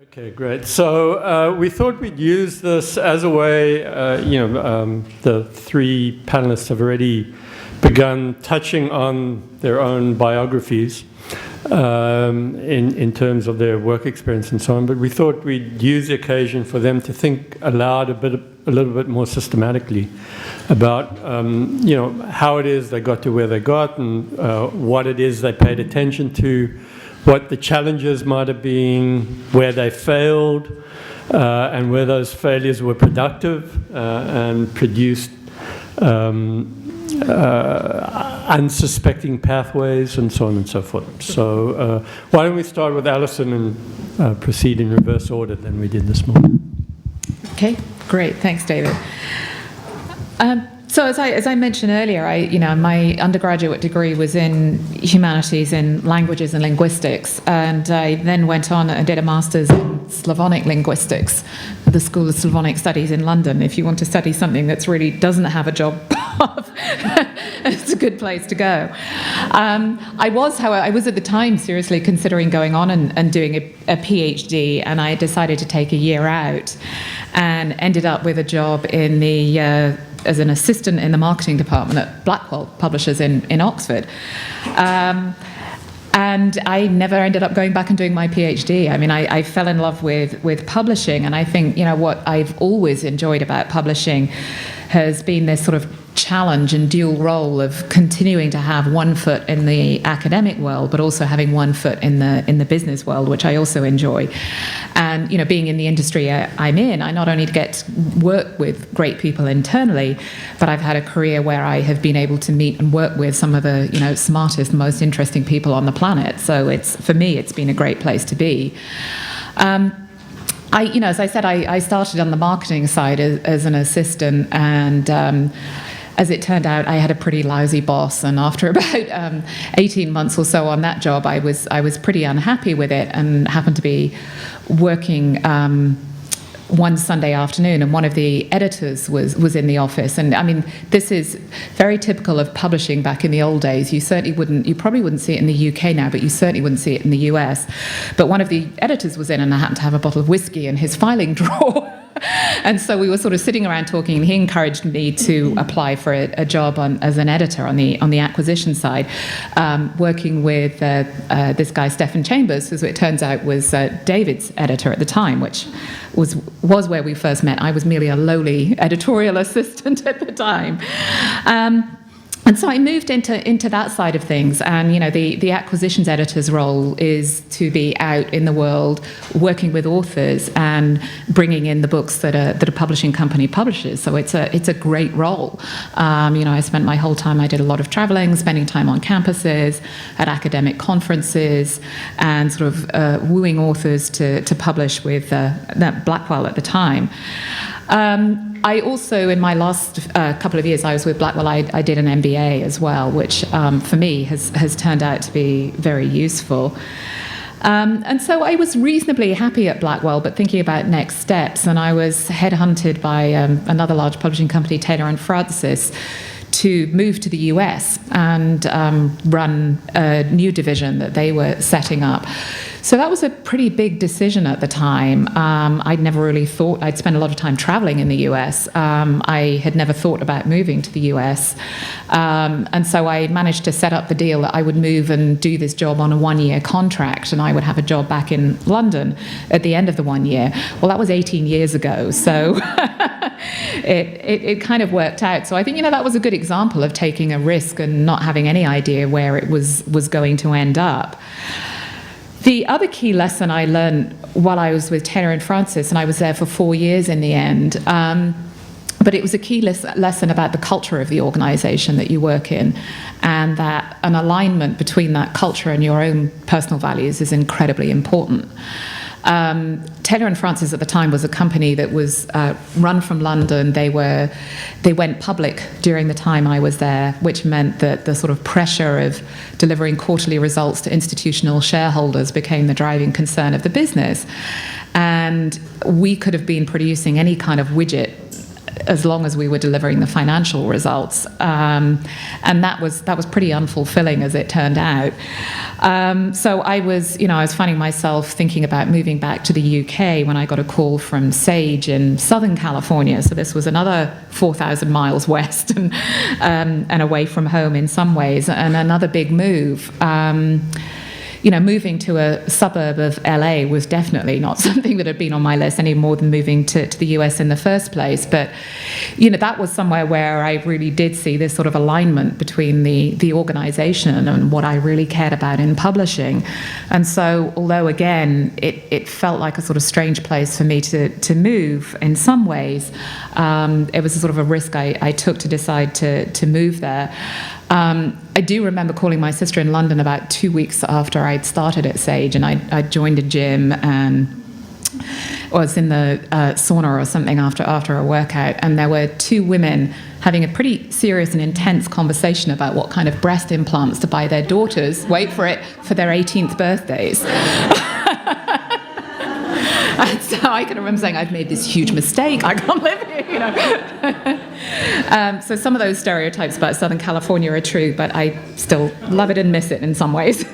Okay, great. So we thought we'd use this as a way, the three panelists have already begun touching on their own biographies in terms of their work experience and so on, but we thought we'd use the occasion for them to think aloud a little bit more systematically about how it is they got to where they got, and what it is they paid attention to, what the challenges might have been, where they failed, and where those failures were productive and produced unsuspecting pathways, and so on and so forth. So why don't we start with Alison and proceed in reverse order than we did this morning. Okay, great. Thanks, David. So as I mentioned earlier, my undergraduate degree was in humanities in languages and linguistics, and I then went on and did a master's in Slavonic linguistics at the School of Slavonic Studies in London. If you want to study something that really doesn't have a job path, it's a good place to go. I was at the time seriously considering going on and doing a PhD, and I decided to take a year out and ended up with a job in the as an assistant in the marketing department at Blackwell Publishers in Oxford. And I never ended up going back and doing my PhD. I mean, I fell in love with publishing, and I think, what I've always enjoyed about publishing has been this sort of challenge and dual role of continuing to have one foot in the academic world, but also having one foot in the business world, which I also enjoy. And being in the industry I'm in, I not only get to work with great people internally, but I've had a career where I have been able to meet and work with some of the smartest, most interesting people on the planet. So for me, it's been a great place to be. As I said, I started on the marketing side as an assistant, and as it turned out, I had a pretty lousy boss, and after about 18 months or so on that job, I was pretty unhappy with it, and happened to be working one Sunday afternoon, and one of the editors was in the office. And I mean, this is very typical of publishing back in the old days. You probably wouldn't see it in the UK now, but you certainly wouldn't see it in the US. But one of the editors was in, and I happened to have a bottle of whiskey in his filing drawer. And so we were sort of sitting around talking, and he encouraged me to apply for a job as an editor on the acquisition side, working with this guy Stephen Chambers, who it turns out was David's editor at the time, which was where we first met. I was merely a lowly editorial assistant at the time. And so I moved into that side of things, and the acquisitions editor's role is to be out in the world working with authors and bringing in the books that a publishing company publishes. So it's a great role. I spent my whole time. I did a lot of traveling, spending time on campuses, at academic conferences, and sort of wooing authors to publish with Blackwell at the time. I also, in my last couple of years I was with Blackwell, I did an MBA as well, which for me has turned out to be very useful. And so I was reasonably happy at Blackwell, but thinking about next steps, and I was headhunted by another large publishing company, Taylor & Francis, to move to the US and run a new division that they were setting up. So that was a pretty big decision at the time. I'd never really thought. I'd spent a lot of time traveling in the US. I had never thought about moving to the US. And so I managed to set up the deal that I would move and do this job on a one-year contract, and I would have a job back in London at the end of the 1 year. Well, that was 18 years ago, so it kind of worked out. So I think, that was a good example of taking a risk and not having any idea where it was going to end up. The other key lesson I learned while I was with Taylor & Francis, and I was there for 4 years in the end, but it was a key lesson about the culture of the organization that you work in, and that an alignment between that culture and your own personal values is incredibly important. Taylor & Francis at the time was a company that was run from London. They went public during the time I was there, which meant that the sort of pressure of delivering quarterly results to institutional shareholders became the driving concern of the business. And we could have been producing any kind of widget as long as we were delivering the financial results. And that was pretty unfulfilling, as it turned out. So I was finding myself thinking about moving back to the UK when I got a call from Sage in Southern California. So this was another 4,000 miles west and away from home in some ways, and another big move. Moving to a suburb of LA was definitely not something that had been on my list any more than moving to the US in the first place. But, that was somewhere where I really did see this sort of alignment between the organization and what I really cared about in publishing. And so, although, again, it felt like a sort of strange place for me to move in some ways, it was a sort of a risk I took to decide to move there. I do remember calling my sister in London about 2 weeks after I'd started at Sage, and I joined a gym and was in the sauna or something after a workout, and there were two women having a pretty serious and intense conversation about what kind of breast implants to buy their daughters, wait for it, for their 18th birthdays. And so I can remember saying, I've made this huge mistake, I can't live here, So some of those stereotypes about Southern California are true, but I still love it and miss it in some ways.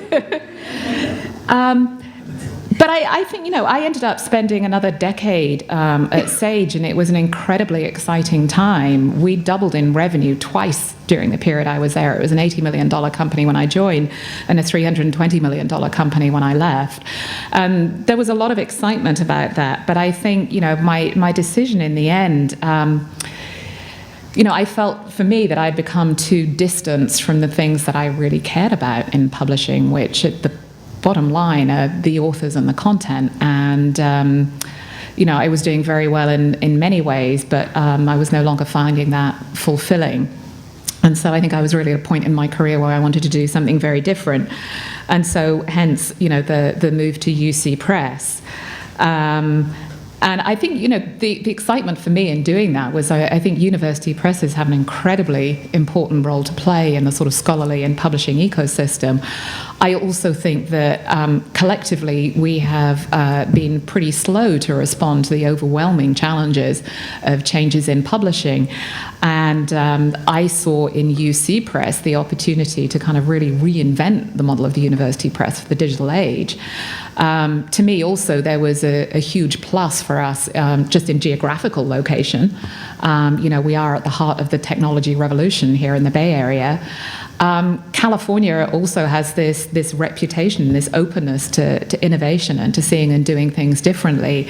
But I think, I ended up spending another decade at Sage, and it was an incredibly exciting time. We doubled in revenue twice during the period I was there. It was an $80 million company when I joined and a $320 million company when I left. There was a lot of excitement about that, but I think, my decision in the end, I felt for me that I'd become too distanced from the things that I really cared about in publishing, which at the bottom line are the authors and the content. And, I was doing very well in many ways, but I was no longer finding that fulfilling. And so I think I was really at a point in my career where I wanted to do something very different. And so hence, the move to UC Press. And I think, the excitement for me in doing that was I think university presses have an incredibly important role to play in the sort of scholarly and publishing ecosystem. I also think that collectively we have been pretty slow to respond to the overwhelming challenges of changes in publishing. And I saw in UC Press the opportunity to kind of really reinvent the model of the university press for the digital age. To me also there was a huge plus for us just in geographical location. We are at the heart of the technology revolution here in the Bay Area. California also has this reputation, this openness to innovation and to seeing and doing things differently.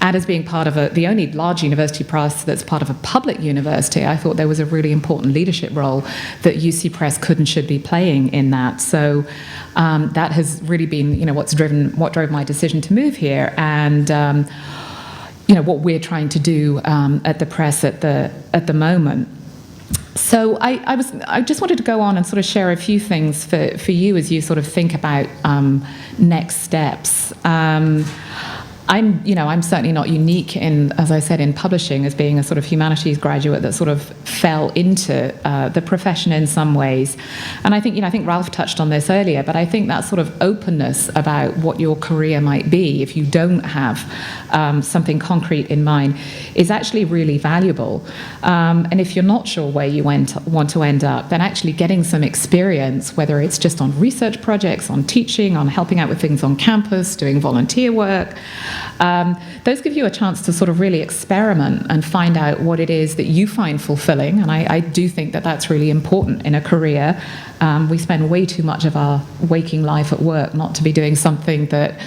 And as being part of the only large university press that's part of a public university, I thought there was a really important leadership role that UC Press could and should be playing in that. So that has really been, what drove my decision to move here, and what we're trying to do at the press at the moment. So I just wanted to go on and sort of share a few things for you as you sort of think about next steps. I'm certainly not unique in, as I said, in publishing as being a sort of humanities graduate that sort of fell into the profession in some ways. And I think, I think Ralph touched on this earlier, but I think that sort of openness about what your career might be if you don't have something concrete in mind is actually really valuable. And if you're not sure where you want to end up, then actually getting some experience, whether it's just on research projects, on teaching, on helping out with things on campus, doing volunteer work, those give you a chance to sort of really experiment and find out what it is that you find fulfilling. And I do think that that's really important in a career. We spend way too much of our waking life at work not to be doing something that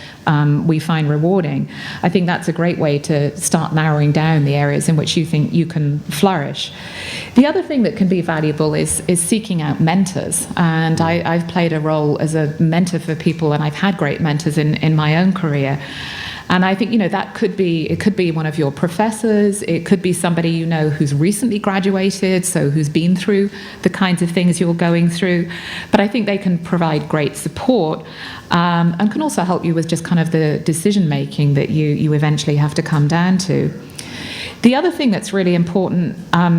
we find rewarding. I think that's a great way to start narrowing down the areas in which you think you can flourish. The other thing that can be valuable is seeking out mentors. And I've played a role as a mentor for people, and I've had great mentors in my own career. And I think, that could be one of your professors, it could be somebody who's recently graduated, so who's been through the kinds of things you're going through. But I think they can provide great support and can also help you with just kind of the decision-making that you eventually have to come down to. The other thing that's really important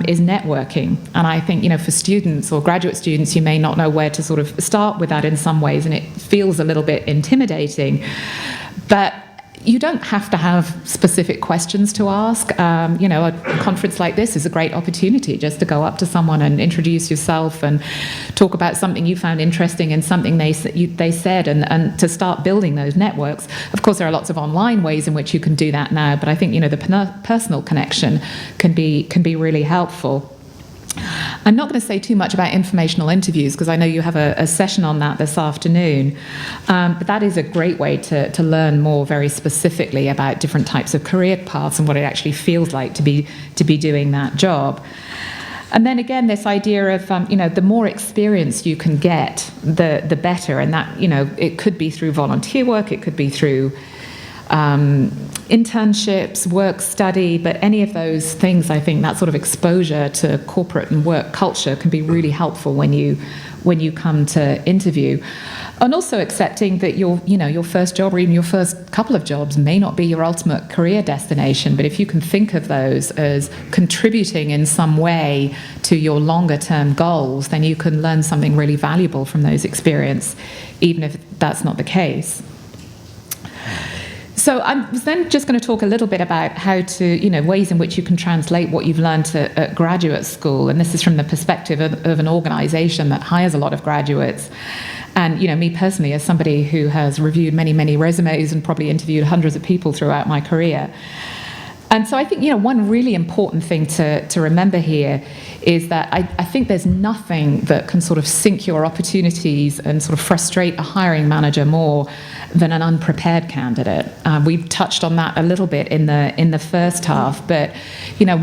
is networking. And I think, for students or graduate students, you may not know where to sort of start with that in some ways, and it feels a little bit intimidating. But you don't have to have specific questions to ask. A conference like this is a great opportunity just to go up to someone and introduce yourself and talk about something you found interesting and something they said, and to start building those networks. Of course, there are lots of online ways in which you can do that now, but I think the personal connection can be really helpful. I'm not going to say too much about informational interviews because I know you have a session on that this afternoon, but that is a great way to learn more very specifically about different types of career paths and what it actually feels like to be doing that job. And then again, this idea of, the more experience you can get, the better. And that, it could be through volunteer work, it could be through internships, work study, but any of those things, I think that sort of exposure to corporate and work culture can be really helpful when you come to interview. And also accepting that your first job or even your first couple of jobs may not be your ultimate career destination, but if you can think of those as contributing in some way to your longer term goals, then you can learn something really valuable from those experiences, even if that's not the case. So I was then just going to talk a little bit about how to, ways in which you can translate what you've learned at graduate school. And this is from the perspective of an organisation that hires a lot of graduates. And, me personally, as somebody who has reviewed many, many resumes and probably interviewed hundreds of people throughout my career. And so I think, one really important thing to remember here is that I think there's nothing that can sort of sink your opportunities and sort of frustrate a hiring manager more than an unprepared candidate. We've touched on that a little bit in the first half, but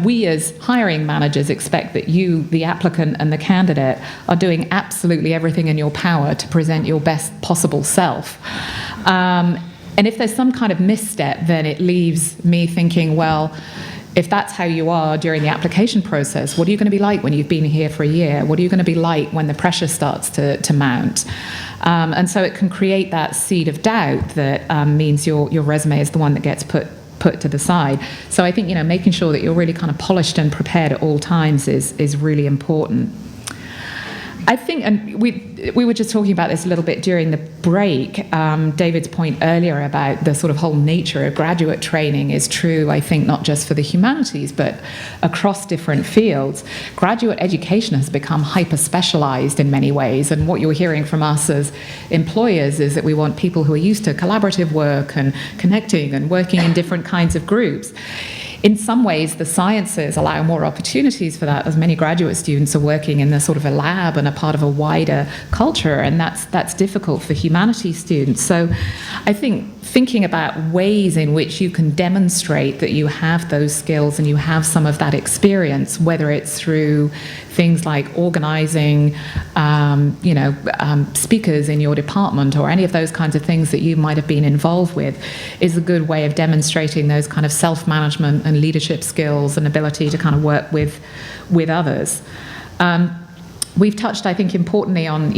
we as hiring managers expect that you, the applicant and the candidate, are doing absolutely everything in your power to present your best possible self. And if there's some kind of misstep, then it leaves me thinking, well, if that's how you are during the application process, what are you going to be like when you've been here for a year? What are you going to be like when the pressure starts to mount? And so it can create that seed of doubt that means your resume is the one that gets put to the side. So I think, making sure that you're really kind of polished and prepared at all times is really important. I think, and we were just talking about this a little bit during the break, David's point earlier about the sort of whole nature of graduate training is true, I think, not just for the humanities, but across different fields. Graduate education has become hyper-specialized in many ways, and what you're hearing from us as employers is that we want people who are used to collaborative work and connecting and working in different kinds of groups. In some ways, the sciences allow more opportunities for that, as many graduate students are working in a sort of a lab and a part of a wider culture, and that's difficult for humanities students. So I think thinking about ways in which you can demonstrate that you have those skills and you have some of that experience, whether it's through things like organizing, speakers in your department or any of those kinds of things that you might have been involved with, is a good way of demonstrating those kind of self-management and leadership skills and ability to kind of work with others. We've touched, I think, importantly on,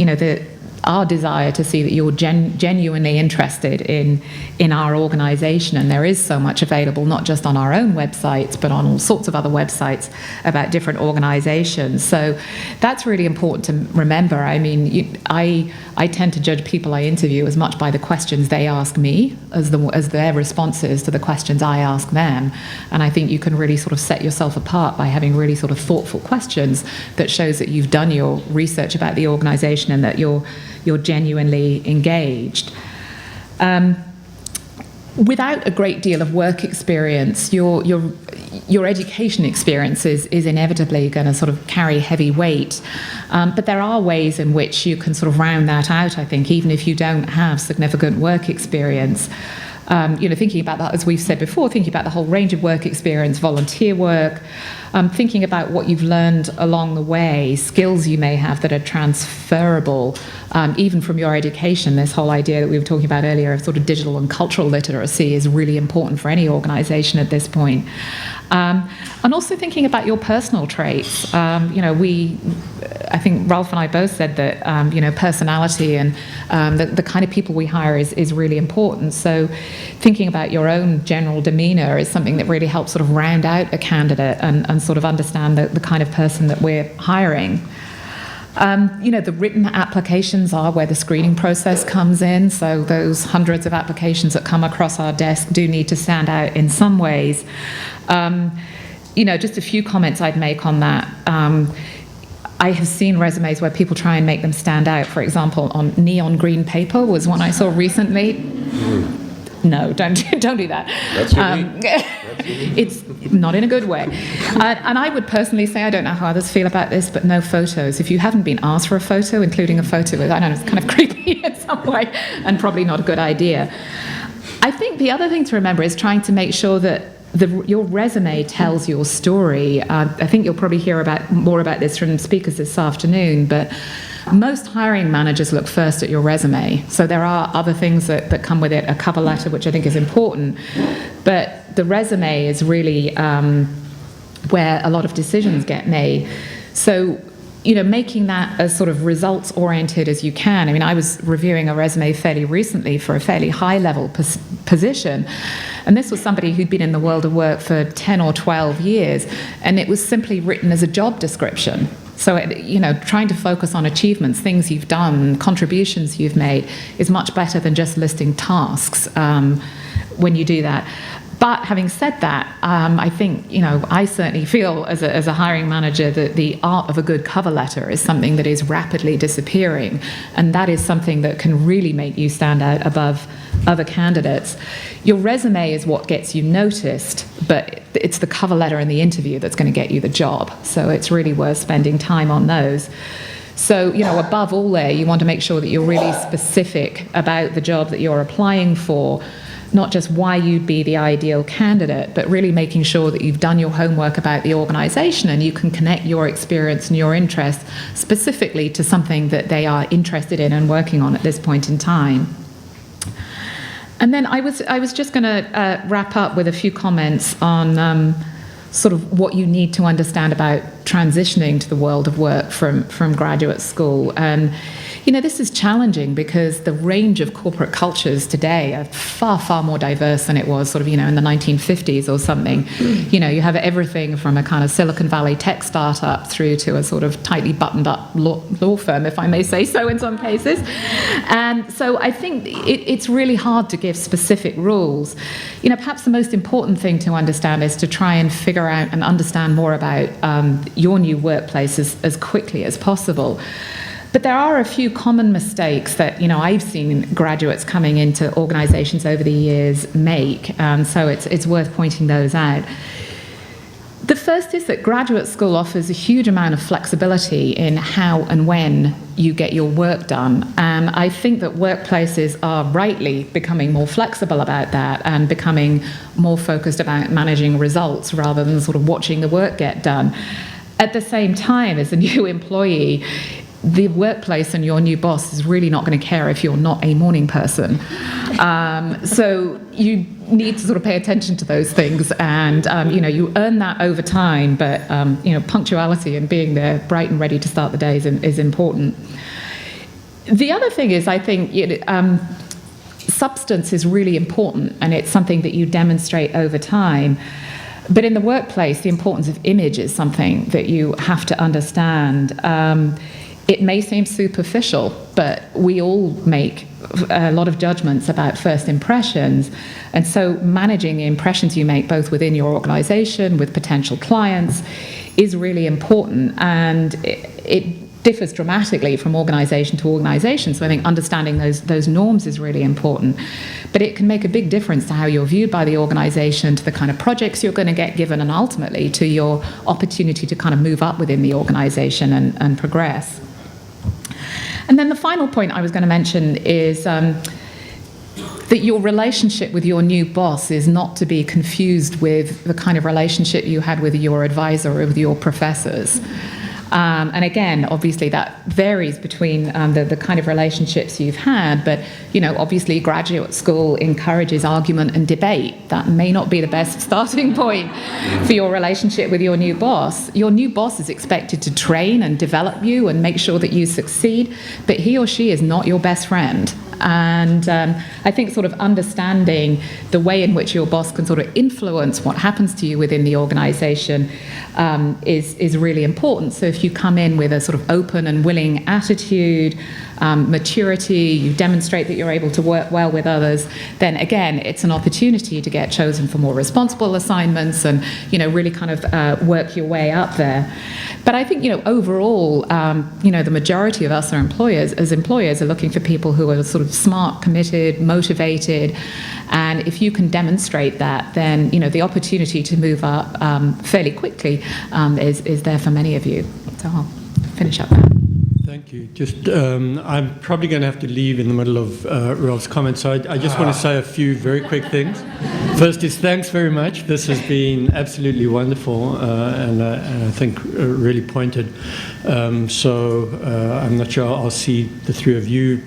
our desire to see that you're genuinely interested in our organisation, and there is so much available, not just on our own websites, but on all sorts of other websites about different organisations. So that's really important to remember. I mean, I tend to judge people I interview as much by the questions they ask me as their responses to the questions I ask them. And I think you can really sort of set yourself apart by having really sort of thoughtful questions that shows that you've done your research about the organisation and that you're genuinely engaged. Without a great deal of work experience, your education experience is inevitably going to sort of carry heavy weight. But there are ways in which you can sort of round that out, I think, even if you don't have significant work experience. Thinking about that, as we've said before, thinking about the whole range of work experience, volunteer work, thinking about what you've learned along the way, skills you may have that are transferable, even from your education. This whole idea that we were talking about earlier of sort of digital and cultural literacy is really important for any organisation at this point. And also thinking about your personal traits. I think Ralph and I both said that, personality and the kind of people we hire is really important. So thinking about your own general demeanour is something that really helps sort of round out a candidate and sort of understand the kind of person that we're hiring. The written applications are where the screening process comes in. So those hundreds of applications that come across our desk do need to stand out in some ways. Just a few comments I'd make on that. I have seen resumes where people try and make them stand out. For example, on neon green paper was one I saw recently. No, don't do that. That's unique. It's not in a good way. And I would personally say, I don't know how others feel about this, but no photos. If you haven't been asked for a photo, including a photo, I don't know, it's kind of creepy in some way and probably not a good idea. I think the other thing to remember is trying to make sure that your resume tells your story. I think you'll probably hear more about this from speakers this afternoon, but most hiring managers look first at your resume. So there are other things that come with it, a cover letter, which I think is important. But the resume is really where a lot of decisions get made. So, making that as sort of results-oriented as you can. I mean, I was reviewing a resume fairly recently for a fairly high-level position, and this was somebody who'd been in the world of work for 10 or 12 years, and it was simply written as a job description. So, trying to focus on achievements, things you've done, contributions you've made, is much better than just listing tasks when you do that. But having said that, I think, I certainly feel as a hiring manager that the art of a good cover letter is something that is rapidly disappearing. And that is something that can really make you stand out above other candidates. Your resume is what gets you noticed, but it's the cover letter and the interview that's going to get you the job. So it's really worth spending time on those. So, above all there, you want to make sure that you're really specific about the job that you're applying for. Not just why you'd be the ideal candidate, but really making sure that you've done your homework about the organisation and you can connect your experience and your interests specifically to something that they are interested in and working on at this point in time. And then I was just going to wrap up with a few comments on sort of what you need to understand about transitioning to the world of work from graduate school. And this is challenging because the range of corporate cultures today are far, far more diverse than it was sort of, in the 1950s or something. You have everything from a kind of Silicon Valley tech startup through to a sort of tightly buttoned up law firm, if I may say so, in some cases. And so I think it's really hard to give specific rules. Perhaps the most important thing to understand is to try and figure out and understand more about your new workplace as quickly as possible. But there are a few common mistakes that, I've seen graduates coming into organisations over the years make, so it's worth pointing those out. The first is that graduate school offers a huge amount of flexibility in how and when you get your work done, and I think that workplaces are rightly becoming more flexible about that and becoming more focused about managing results rather than sort of watching the work get done. At the same time, as a new employee, the workplace and your new boss is really not going to care if you're not a morning person. So you need to sort of pay attention to those things, and you earn that over time. But punctuality and being there bright and ready to start the day is important. The other thing is, I think substance is really important, and it's something that you demonstrate over time. But in the workplace, the importance of image is something that you have to understand. It may seem superficial, but we all make a lot of judgments about first impressions. And so managing the impressions you make both within your organization, with potential clients, is really important. And it differs dramatically from organization to organization. So I think understanding those norms is really important. But it can make a big difference to how you're viewed by the organization, to the kind of projects you're going to get given, and ultimately to your opportunity to kind of move up within the organization and progress. And then the final point I was going to mention is that your relationship with your new boss is not to be confused with the kind of relationship you had with your advisor or with your professors. And again, obviously that varies between the kind of relationships you've had, but obviously graduate school encourages argument and debate. That may not be the best starting point for your relationship with your new boss. Your new boss is expected to train and develop you and make sure that you succeed, but he or she is not your best friend. And I think sort of understanding the way in which your boss can sort of influence what happens to you within the organization is really important. So if you come in with a sort of open and willing attitude, maturity, you demonstrate that you're able to work well with others, then again, it's an opportunity to get chosen for more responsible assignments and, really kind of work your way up there. But I think, overall, the majority of us as employers are looking for people who are sort of smart, committed, motivated. And if you can demonstrate that, then, the opportunity to move up fairly quickly is there for many of you. So I'll finish up there. Thank you. Just, I'm probably going to have to leave in the middle of Ralph's comments, so I just want to say a few very quick things. First is thanks very much. This has been absolutely wonderful and I think really pointed. So I'm not sure I'll see the three of you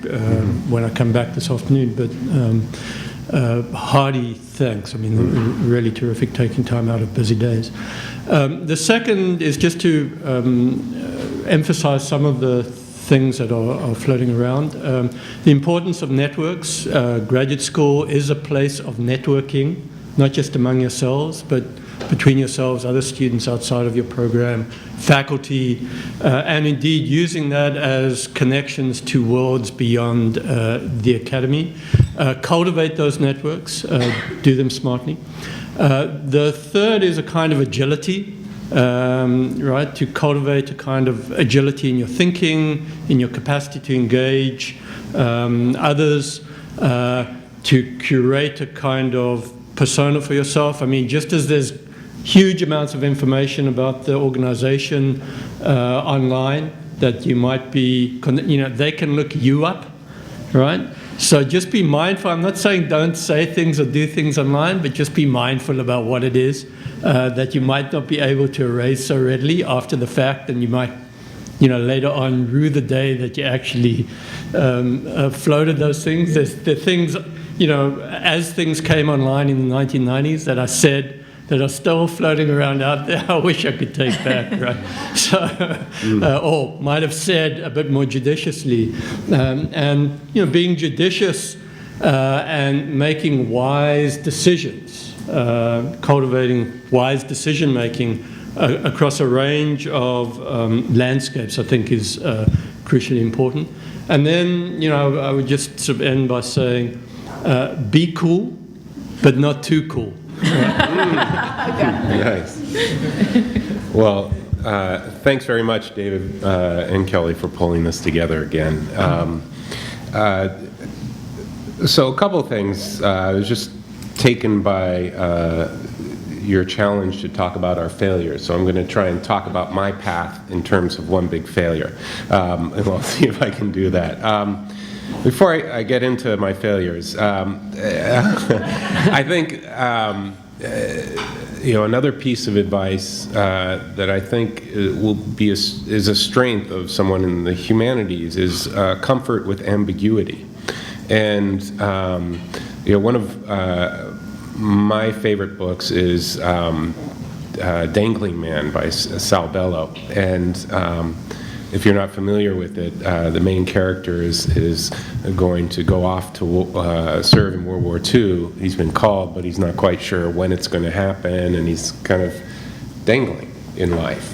when I come back this afternoon, but hearty thanks. I mean, really terrific, taking time out of busy days. The second is just to emphasize some of the things that are floating around. The importance of networks. Graduate school is a place of networking, not just among yourselves, but between yourselves, other students outside of your program, faculty, and indeed using that as connections to worlds beyond the academy. Cultivate those networks, do them smartly. The third is a kind of agility. Right, to cultivate a kind of agility in your thinking, in your capacity to engage others, to curate a kind of persona for yourself. I mean, just as there's huge amounts of information about the organization online that you might be, they can look you up, right? So just be mindful. I'm not saying don't say things or do things online, but just be mindful about what it is that you might not be able to erase so readily after the fact, and you might, later on rue the day that you actually floated those things. There are things, as things came online in the 1990s that I said that are still floating around out there. I wish I could take back, right? So, or might have said a bit more judiciously, and being judicious and making wise decisions. Cultivating wise decision-making across a range of landscapes, I think, is crucially important. And then, I would just sort of end by saying, be cool, but not too cool. Nice. Well, thanks very much, David and Kelly, for pulling this together again. So a couple of things. I was just taken by your challenge to talk about our failures. So I'm going to try and talk about my path in terms of one big failure. And I'll see if I can do that. Before I get into my failures, I think another piece of advice that I think is a strength of someone in the humanities is comfort with ambiguity. And one of my favorite books is Dangling Man by Sal Bellow. And if you're not familiar with it, the main character is going to go off to serve in World War II. He's been called, but he's not quite sure when it's going to happen, and he's kind of dangling in life.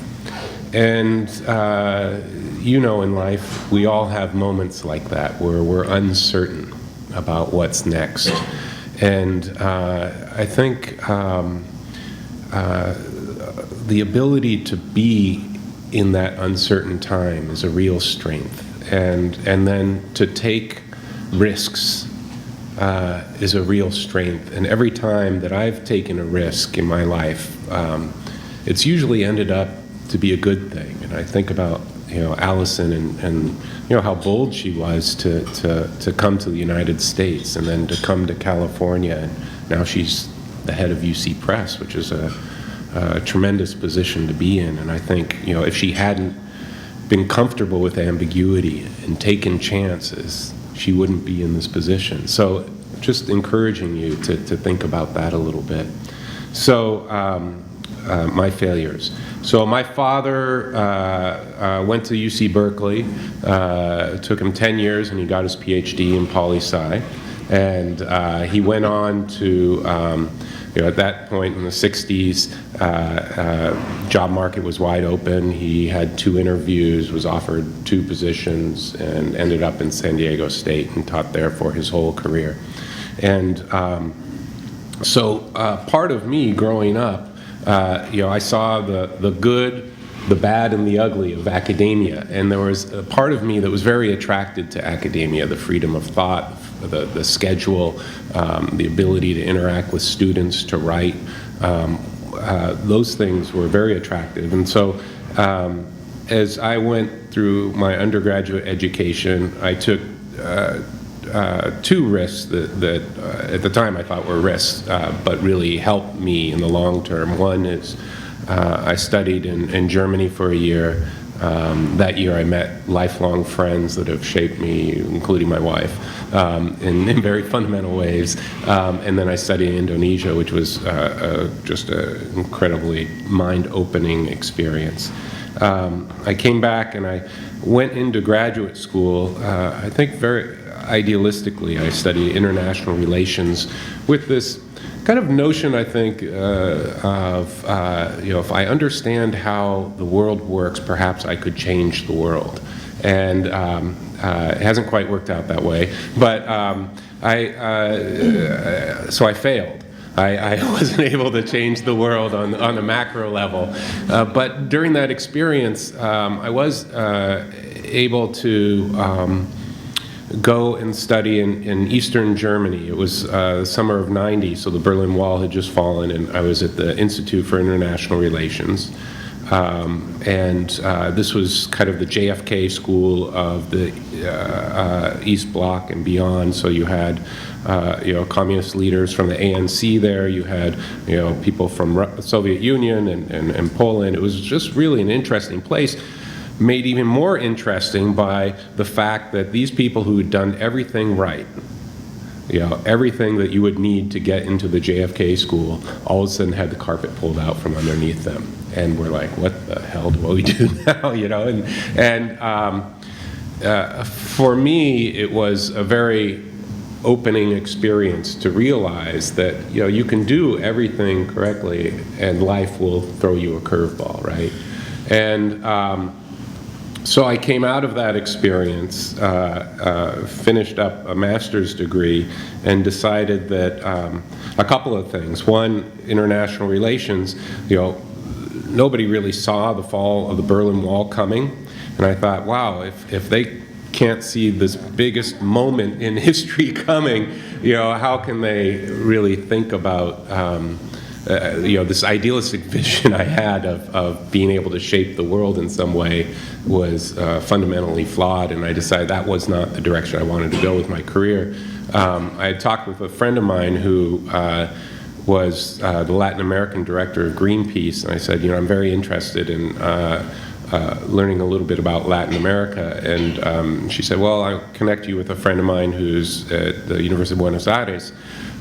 And in life, we all have moments like that where we're uncertain about what's next. And I think the ability to be in that uncertain time is a real strength. And then to take risks is a real strength. And every time that I've taken a risk in my life, it's usually ended up to be a good thing. And I think about Allison and how bold she was to come to the United States and then to come to California, and now she's the head of UC Press, which is a tremendous position to be in. And I think if she hadn't been comfortable with ambiguity and taken chances, she wouldn't be in this position. So just encouraging you to think about that a little bit. So my failures. So my father went to UC Berkeley. It took him 10 years, and he got his PhD in poli-sci. And he went on to, at that point in the 60s, job market was wide open. He had 2 interviews, was offered 2 positions, and ended up in San Diego State and taught there for his whole career. And so part of me growing up, I saw the good, the bad, and the ugly of academia. And there was a part of me that was very attracted to academia, the freedom of thought, the schedule, the ability to interact with students, to write. Those things were very attractive. And so as I went through my undergraduate education, I took 2 risks that at the time I thought were risks, but really helped me in the long term. One is I studied in Germany for a year. That year I met lifelong friends that have shaped me, including my wife, in very fundamental ways. And then I studied in Indonesia, which was just an incredibly mind-opening experience. I came back and I went into graduate school, I think very idealistically. I studied international relations with this kind of notion, I think, of, if I understand how the world works, perhaps I could change the world. And it hasn't quite worked out that way. But so I failed. I wasn't able to change the world on a macro level. But during that experience, I was able to go and study in Eastern Germany. It was the summer of '90, so the Berlin Wall had just fallen, and I was at the Institute for International Relations. This was kind of the JFK school of the East Bloc and beyond. So you had, communist leaders from the ANC there. You had, people from the Soviet Union and Poland. It was just really an interesting place, made even more interesting by the fact that these people who had done everything right, everything that you would need to get into the JFK school, all of a sudden had the carpet pulled out from underneath them. And we're like, what the hell do we do now? For me, it was a very opening experience to realize that, you can do everything correctly and life will throw you a curveball, right? And so I came out of that experience, finished up a master's degree, and decided that a couple of things. One, international relations, nobody really saw the fall of the Berlin Wall coming. And I thought, wow, if they can't see this biggest moment in history coming, how can they really think about this idealistic vision I had of being able to shape the world in some way was fundamentally flawed, and I decided that was not the direction I wanted to go with my career. I had talked with a friend of mine who was the Latin American director of Greenpeace, and I said, I'm very interested in learning a little bit about Latin America, and she said, well, I'll connect you with a friend of mine who's at the University of Buenos Aires.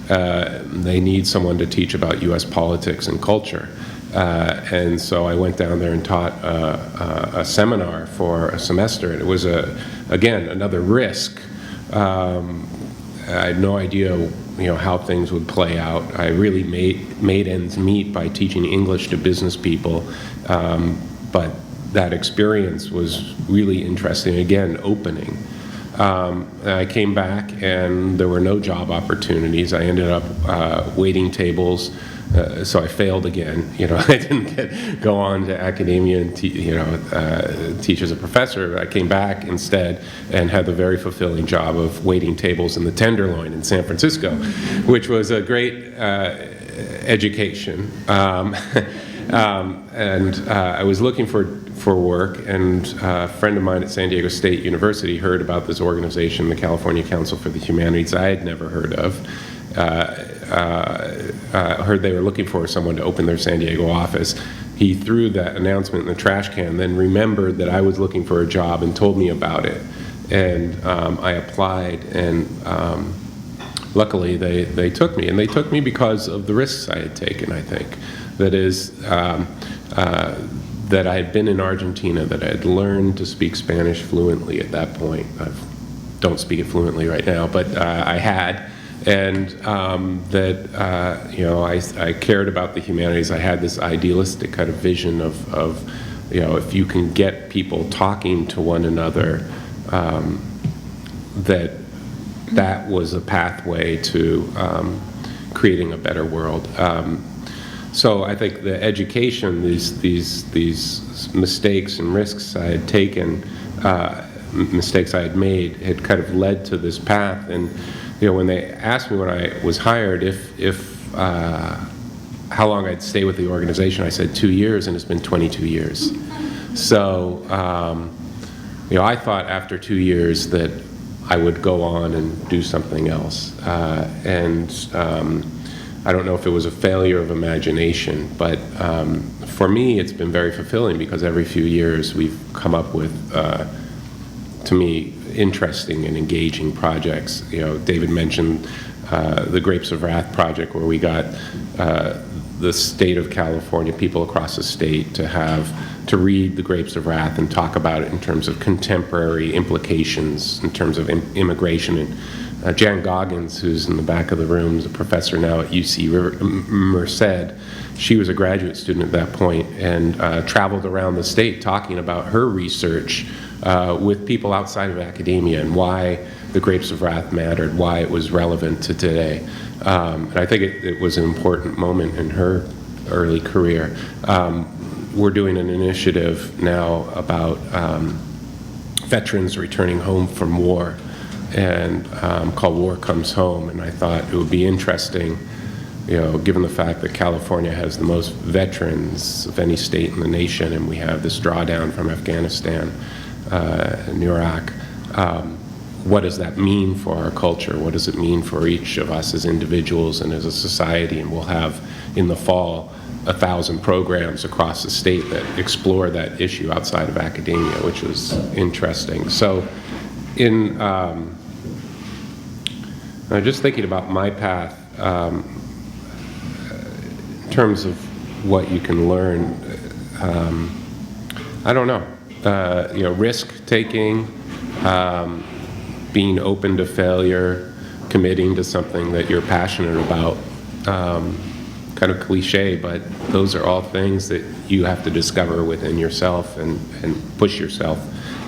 They need someone to teach about U.S. politics and culture. And so I went down there and taught a seminar for a semester, and it was, again, another risk. I had no idea how things would play out. I really made ends meet by teaching English to business people, but that experience was really interesting, again, opening. I came back and there were no job opportunities. I ended up waiting tables, so I failed again. I didn't go on to academia and teach as a professor. I came back instead and had the very fulfilling job of waiting tables in the Tenderloin in San Francisco, which was a great education. I was looking for work, and a friend of mine at San Diego State University heard about this organization, the California Council for the Humanities, I had never heard of. Heard they were looking for someone to open their San Diego office. He threw that announcement in the trash can, then remembered that I was looking for a job and told me about it. And I applied, and luckily they took me. And they took me because of the risks I had taken, I think. That is, that I had been in Argentina, that I had learned to speak Spanish fluently at that point. I don't speak it fluently right now, but I had. And that I cared about the humanities. I had this idealistic kind of vision of if you can get people talking to one another, that was a pathway to creating a better world. So I think the education, these mistakes and risks I had taken, mistakes I had made, had kind of led to this path. And when they asked me when I was hired how long I'd stay with the organization, I said 2 years, and it's been 22 years. So I thought after 2 years that I would go on and do something else. I don't know if it was a failure of imagination, but for me it's been very fulfilling, because every few years we've come up with, to me, interesting and engaging projects. David mentioned the Grapes of Wrath project, where we got the state of California, people across the state, to read the Grapes of Wrath and talk about it in terms of contemporary implications, in terms of immigration. And Jan Goggins, who's in the back of the room, is a professor now at UC Merced. She was a graduate student at that point and traveled around the state talking about her research with people outside of academia and why the Grapes of Wrath mattered, why it was relevant to today. And I think it was an important moment in her early career. We're doing an initiative now about veterans returning home from war, and called War Comes Home. And I thought it would be interesting, given the fact that California has the most veterans of any state in the nation, and we have this drawdown from Afghanistan and Iraq. What does that mean for our culture? What does it mean for each of us as individuals and as a society? And we'll have, in the fall, 1,000 programs across the state that explore that issue outside of academia, which was interesting. So in just thinking about my path, in terms of what you can learn, I don't know. Risk-taking, being open to failure, committing to something that you're passionate about. Kind of cliche, but those are all things that you have to discover within yourself and push yourself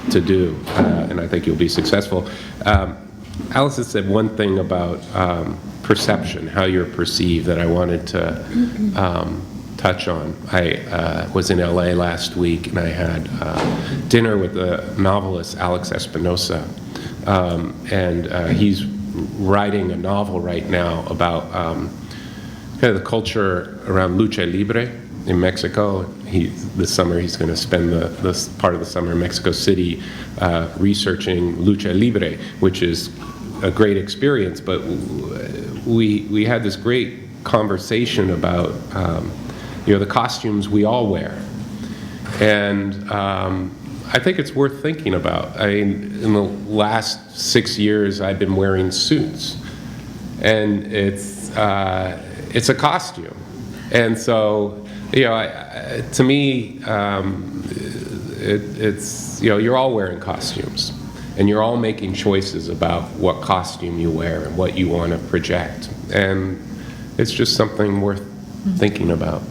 to do, and I think you'll be successful. Alice has said one thing about perception, how you're perceived, that I wanted to touch on. I was in LA last week, and I had dinner with the novelist Alex Espinosa, and he's writing a novel right now about kind of the culture around lucha libre in Mexico. This summer he's going to spend this part of the summer in Mexico City researching lucha libre, which is a great experience. But we had this great conversation about the costumes we all wear, and I think it's worth thinking about. I mean, in the last 6 years, I've been wearing suits, and it's a costume, and so to me, it's you're all wearing costumes, and you're all making choices about what costume you wear and what you want to project, and it's just something worth thinking about.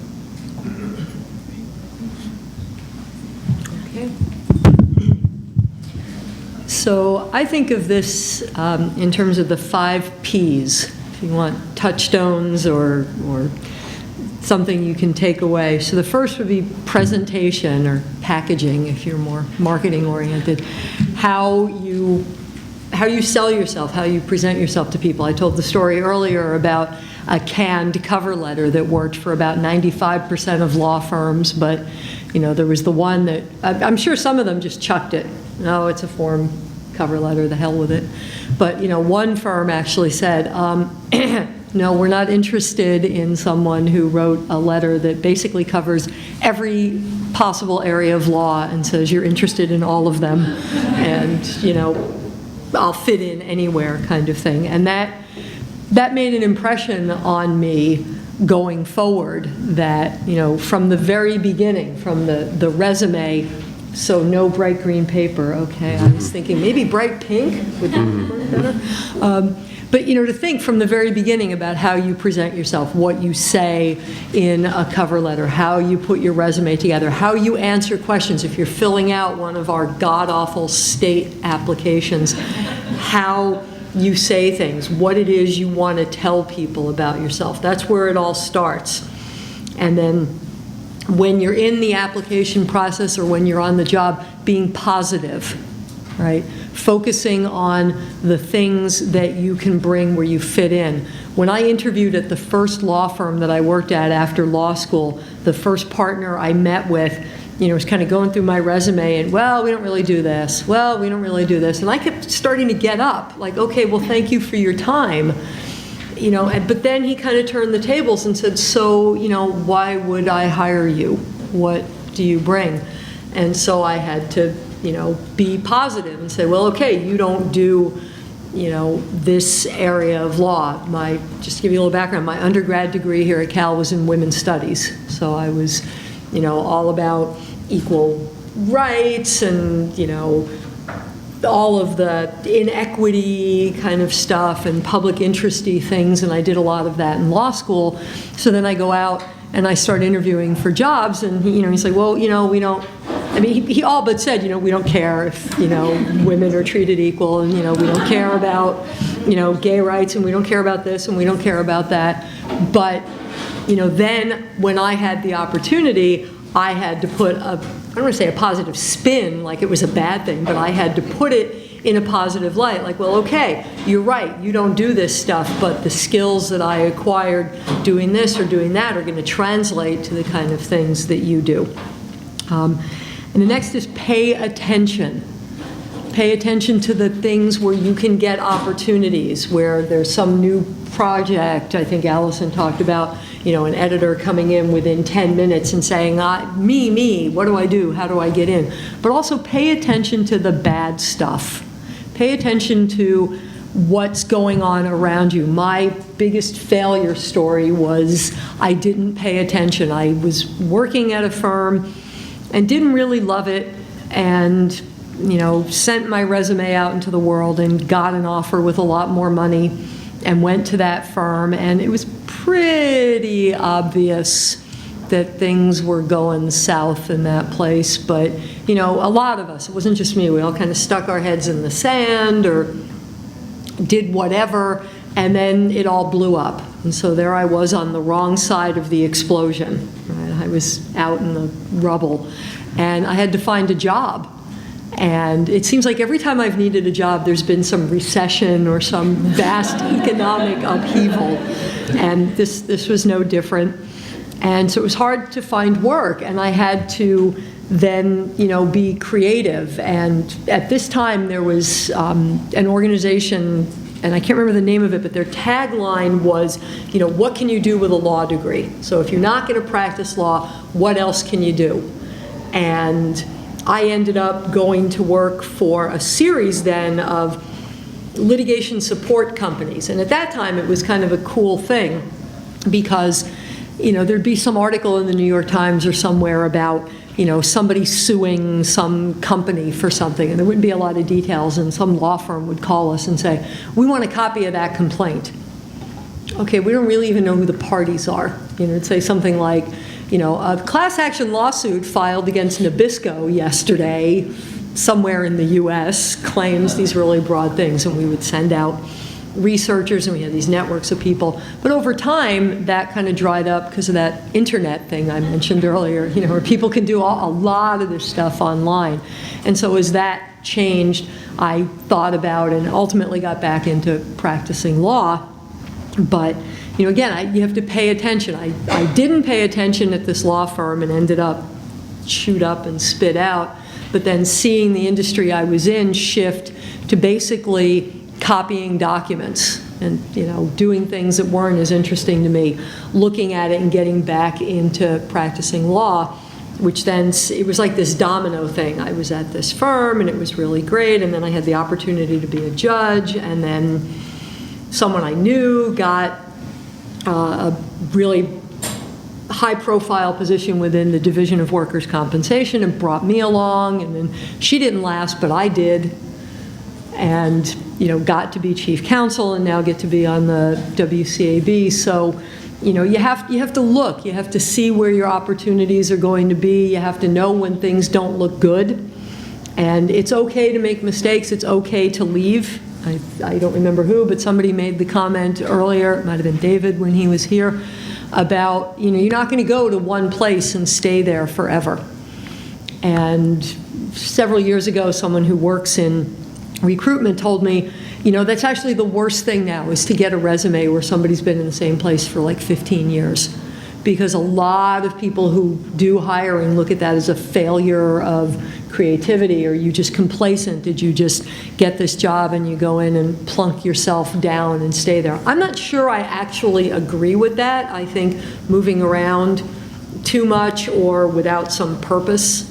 Okay. So I think of this in terms of the 5 Ps. If you want touchstones or something you can take away. So the first would be presentation or packaging, if you're more marketing oriented. How you sell yourself, how you present yourself to people. I told the story earlier about a canned cover letter that worked for about 95% of law firms, but there was the one that, I'm sure some of them just chucked it. No, it's a form cover letter, the hell with it. But one firm actually said, no, we're not interested in someone who wrote a letter that basically covers every possible area of law and says you're interested in all of them, and I'll fit in anywhere kind of thing. And that made an impression on me going forward that, from the very beginning, from the resume, so no bright green paper, okay, I was thinking maybe bright pink would work better. But, to think from the very beginning about how you present yourself, what you say in a cover letter, how you put your resume together, how you answer questions. If you're filling out one of our god-awful state applications, how you say things, what it is you want to tell people about yourself. That's where it all starts. And then when you're in the application process or when you're on the job, being positive, right? Focusing on the things that you can bring where you fit in. When I interviewed at the first law firm that I worked at after law school, the first partner I met with, was kind of going through my resume and, well, we don't really do this. Well, we don't really do this. And I kept starting to get up, like, okay, well, thank you for your time. But then he kind of turned the tables and said, so, why would I hire you? What do you bring? And so I had to, be positive and say, well, okay, you don't do, this area of law. Just to give you a little background, my undergrad degree here at Cal was in women's studies. So I was, all about equal rights and, all of the inequity kind of stuff and public interest-y things, and I did a lot of that in law school. So then I go out and I start interviewing for jobs, and he's like, well, we don't, he all but said, we don't care if, women are treated equal, and, we don't care about, gay rights, and we don't care about this, and we don't care about that. But, then when I had the opportunity, I had to put I don't want to say a positive spin, like it was a bad thing, but I had to put it in a positive light, like, well, okay, you're right, you don't do this stuff, but the skills that I acquired doing this or doing that are going to translate to the kind of things that you do. And the next is pay attention. Pay attention to the things where you can get opportunities, where there's some new project. I think Allison talked about, an editor coming in within 10 minutes and saying, me, what do I do? How do I get in? But also pay attention to the bad stuff. Pay attention to what's going on around you. My biggest failure story was I didn't pay attention. I was working at a firm and didn't really love it, and sent my resume out into the world and got an offer with a lot more money and went to that firm, and it was pretty obvious that things were going south in that place. But, a lot of us, it wasn't just me, we all kind of stuck our heads in the sand or did whatever, and then it all blew up. And so there I was on the wrong side of the explosion. Right? I was out in the rubble, and I had to find a job. And it seems like every time I've needed a job, there's been some recession or some vast economic upheaval. And this was no different. And so it was hard to find work, and I had to then, be creative. And at this time, there was an organization, and I can't remember the name of it, but their tagline was, what can you do with a law degree? So if you're not going to practice law, what else can you do? And I ended up going to work for a series then of litigation support companies. And at that time, it was kind of a cool thing because, there'd be some article in the New York Times or somewhere about, somebody suing some company for something, and there wouldn't be a lot of details, and some law firm would call us and say, we want a copy of that complaint. Okay, we don't really even know who the parties are. It'd say something like, a class action lawsuit filed against Nabisco yesterday somewhere in the US claims these really broad things, and we would send out researchers, and we had these networks of people. But over time, that kind of dried up because of that internet thing I mentioned earlier, where people can do a lot of this stuff online. And so as that changed, I thought about and ultimately got back into practicing law. But again, you have to pay attention. I didn't pay attention at this law firm and ended up chewed up and spit out, but then seeing the industry I was in shift to basically copying documents and doing things that weren't as interesting to me, looking at it and getting back into practicing law, which then it was like this domino thing. I was at this firm and it was really great, and then I had the opportunity to be a judge, and then someone I knew got a really high-profile position within the Division of Workers' Compensation and brought me along, and then she didn't last, but I did, and got to be chief counsel and now get to be on the WCAB. So you have to look, you have to see where your opportunities are going to be, you have to know when things don't look good, and it's okay to make mistakes, it's okay to leave. I don't remember who, but somebody made the comment earlier, it might have been David when he was here, about you're not going to go to one place and stay there forever. And several years ago, someone who works in recruitment told me, that's actually the worst thing now, is to get a resume where somebody's been in the same place for like 15 years. Because a lot of people who do hiring look at that as a failure of creativity, or you just complacent, did you just get this job and you go in and plunk yourself down and stay there. I'm not sure I actually agree with that. I think moving around too much or without some purpose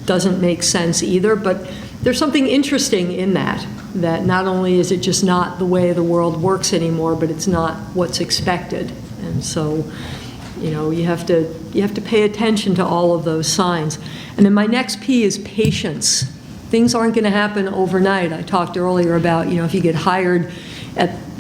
doesn't make sense either, but there's something interesting in that not only is it just not the way the world works anymore, but it's not what's expected. And so you have to pay attention to all of those signs. And then my next P is patience. Things aren't going to happen overnight. I talked earlier about, if you get hired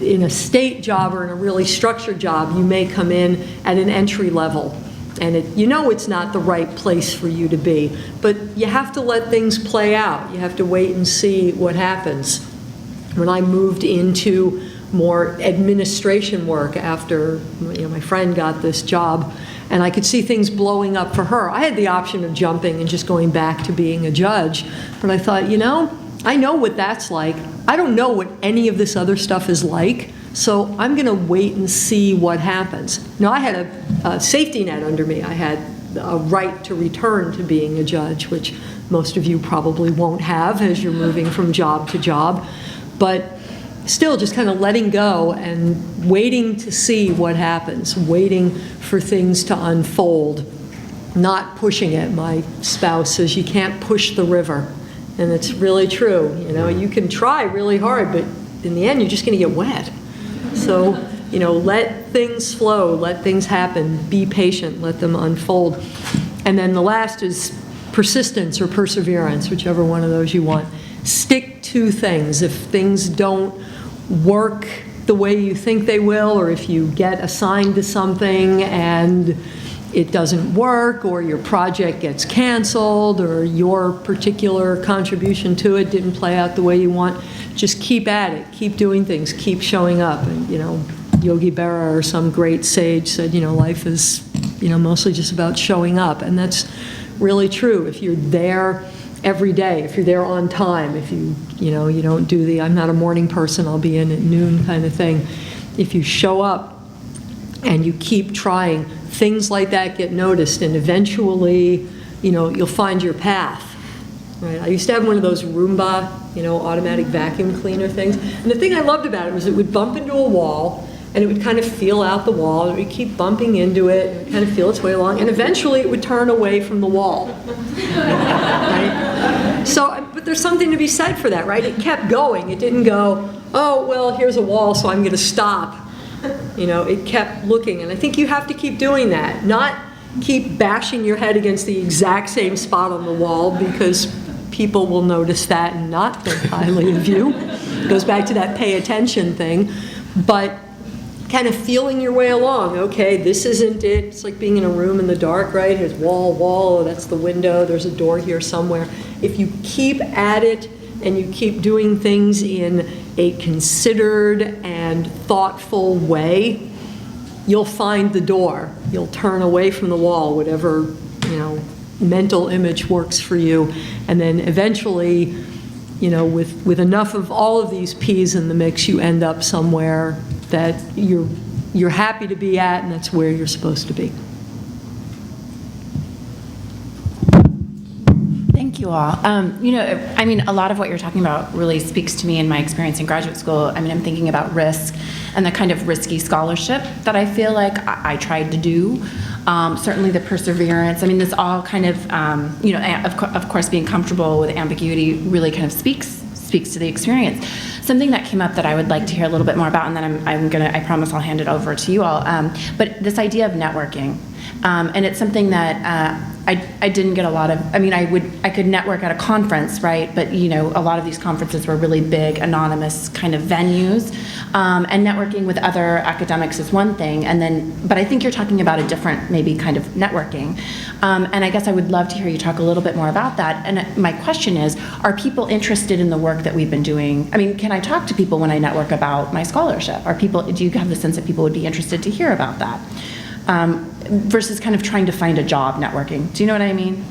in a state job or in a really structured job, you may come in at an entry level. And it's not the right place for you to be. But you have to let things play out. You have to wait and see what happens. When I moved into more administration work after my friend got this job, and I could see things blowing up for her. I had the option of jumping and just going back to being a judge, but I thought, I know what that's like. I don't know what any of this other stuff is like, so I'm going to wait and see what happens. Now, I had a safety net under me. I had a right to return to being a judge, which most of you probably won't have as you're moving from job to job, but still just kind of letting go and waiting to see what happens, waiting for things to unfold, not pushing it. My spouse says you can't push the river, and it's really true. You can try really hard, but in the end you're just going to get wet. So let things flow, let things happen, be patient, let them unfold. And then the last is persistence or perseverance, whichever one of those you want. Stick to things. If things don't work the way you think they will, or if you get assigned to something and it doesn't work, or your project gets canceled, or your particular contribution to it didn't play out the way you want, just keep at it, keep doing things, keep showing up. And Yogi Berra or some great sage said, life is mostly just about showing up, and that's really true. If you're there every day, if you're there on time, if you don't do the I'm not a morning person, I'll be in at noon kind of thing. If you show up and you keep trying, things like that get noticed, and eventually, you'll find your path. Right? I used to have one of those Roomba, automatic vacuum cleaner things, and the thing I loved about it was it would bump into a wall, and it would kind of feel out the wall, and it would keep bumping into it, and it would kind of feel its way along, and eventually it would turn away from the wall. Right? So, but there's something to be said for that, right? It kept going. It didn't go, oh, well, here's a wall, so I'm going to stop. It kept looking, and I think you have to keep doing that, not keep bashing your head against the exact same spot on the wall, because people will notice that and not think highly of you. It goes back to that pay attention thing, but kind of feeling your way along. Okay, this isn't it. It's like being in a room in the dark, right? Here's wall, oh, that's the window, there's a door here somewhere. If you keep at it and you keep doing things in a considered and thoughtful way, you'll find the door. You'll turn away from the wall, whatever, mental image works for you. And then eventually, with enough of all of these P's in the mix, you end up somewhere that you're happy to be at, and that's where you're supposed to be. Thank you all. A lot of what you're talking about really speaks to me in my experience in graduate school. I'm thinking about risk and the kind of risky scholarship that I feel like I tried to do. Certainly the perseverance. This all kind of, of course, being comfortable with ambiguity really kind of speaks speaks to the experience. Something that came up that I would like to hear a little bit more about, and then I promise I'll hand it over to you all. But this idea of networking, and it's something that I didn't get a lot of. I mean, I could network at a conference, right? But a lot of these conferences were really big, anonymous kind of venues, and networking with other academics is one thing. But I think you're talking about a different, maybe kind of networking. And I guess I would love to hear you talk a little bit more about that. And my question is, are people interested in the work that we've been doing? I mean, can I talk to people when I network about my scholarship? Do you have the sense that people would be interested to hear about that? Versus kind of trying to find a job networking. Do you know what I mean?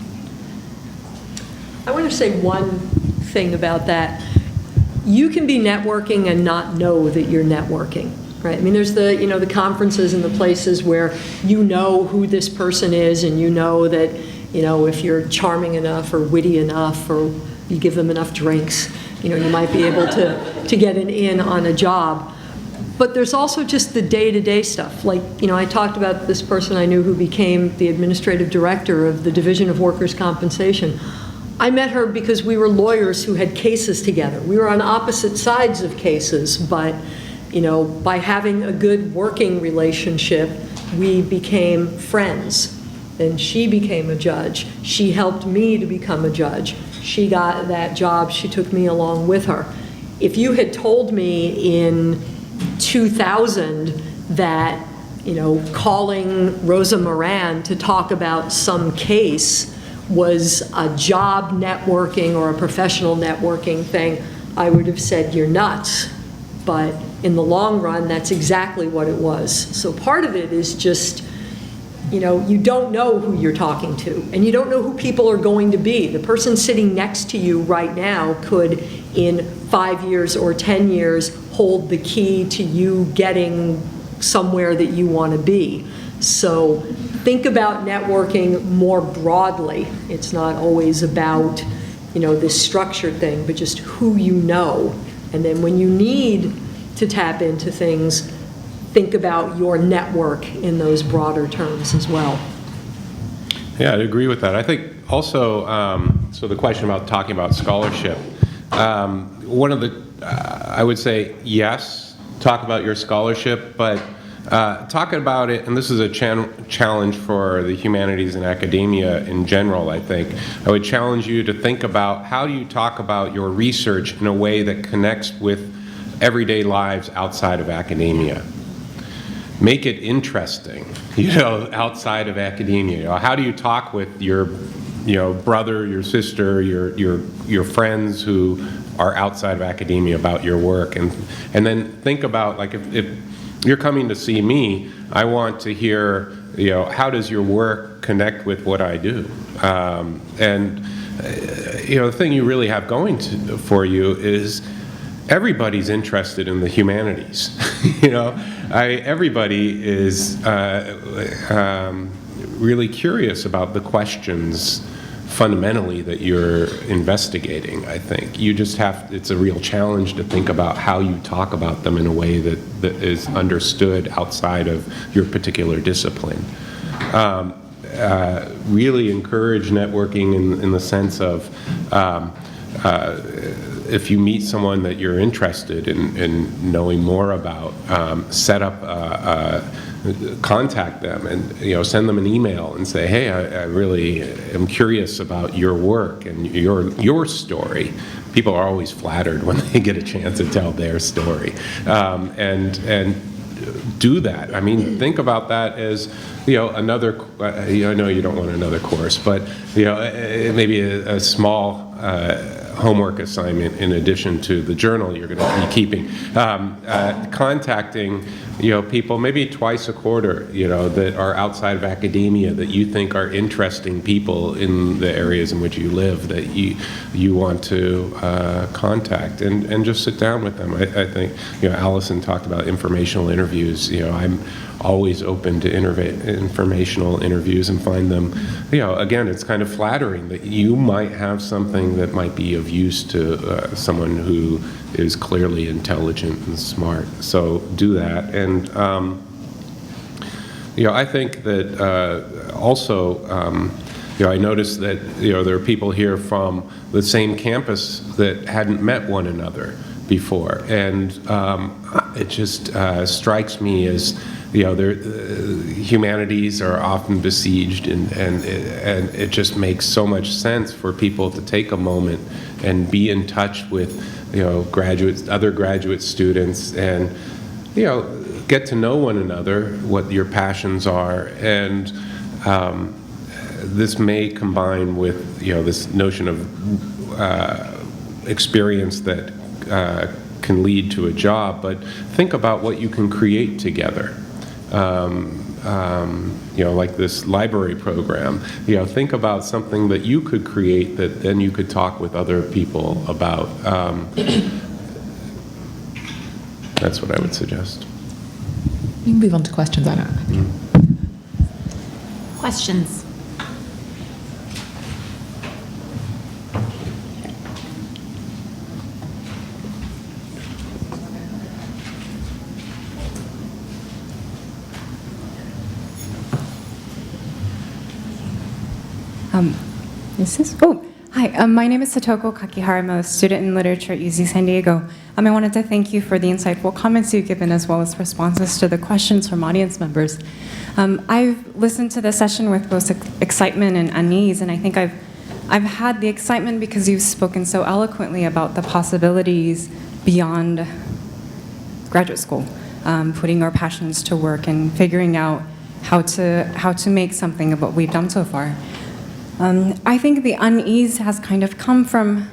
I want to say one thing about that. You can be networking and not know that you're networking, right? I mean, there's the conferences and the places where you know who this person is, and you know that, if you're charming enough or witty enough, or you give them enough drinks, you might be able to get an in on a job. But there's also just the day-to-day stuff. Like, I talked about this person I knew who became the administrative director of the Division of Workers' Compensation. I met her because we were lawyers who had cases together. We were on opposite sides of cases, but, by having a good working relationship, we became friends. And she became a judge. She helped me to become a judge. She got that job. She took me along with her. If you had told me in 2000 that, calling Rosa Moran to talk about some case was a job networking or a professional networking thing, I would have said, you're nuts. But in the long run, that's exactly what it was. So part of it is just, you don't know who you're talking to, and you don't know who people are going to be. The person sitting next to you right now could, in 5 years or 10 years, hold the key to you getting somewhere that you want to be. So think about networking more broadly. It's not always about, this structured thing, but just who you know. And then when you need to tap into things, think about your network in those broader terms as well. Yeah, I'd agree with that. I think also, so the question about talking about scholarship, one of the, I would say, yes, talk about your scholarship, but talking about it, and this is a challenge for the humanities and academia in general, I think. I would challenge you to think about how do you talk about your research in a way that connects with everyday lives outside of academia. Make it interesting, outside of academia. How do you talk with your, brother, your sister, your friends who are outside of academia about your work, and then think about, like, if you're coming to see me, I want to hear, how does your work connect with what I do? The thing you really have going for you is everybody's interested in the humanities. Everybody is really curious about the questions fundamentally that you're investigating, I think. You just it's a real challenge to think about how you talk about them in a way that is understood outside of your particular discipline. Really encourage networking in the sense of if you meet someone that you're interested in knowing more about, set up contact them and send them an email and say, hey, I really am curious about your work and your story. People are always flattered when they get a chance to tell their story, and do that. I mean, think about that as another. I know you don't want another course, but maybe a small homework assignment in addition to the journal you're going to be keeping. Contacting people maybe twice a quarter that are outside of academia that you think are interesting people in the areas in which you live that you want to contact and just sit down with them. I think Allison talked about informational interviews. I'm always open to informational interviews and find them, again, it's kind of flattering that you might have something that might be of use to someone who is clearly intelligent and smart. So do that. And, I think that also I noticed that, there are people here from the same campus that hadn't met one another before. And it just strikes me as, humanities are often besieged, and it just makes so much sense for people to take a moment and be in touch with, other graduate students, and, get to know one another, what your passions are, and this may combine with, this notion of experience that can lead to a job, but think about what you can create together. Like this library program, think about something that you could create that then you could talk with other people about. That's what I would suggest. You can move on to questions, I don't know. Questions? Hi, my name is Satoko Kakihara. I'm a student in literature at UC San Diego. I wanted to thank you for the insightful comments you've given, as well as responses to the questions from audience members. I've listened to the session with both excitement and unease, and I think I've had the excitement because you've spoken so eloquently about the possibilities beyond graduate school, putting our passions to work and figuring out how to make something of what we've done so far. I think the unease has kind of come from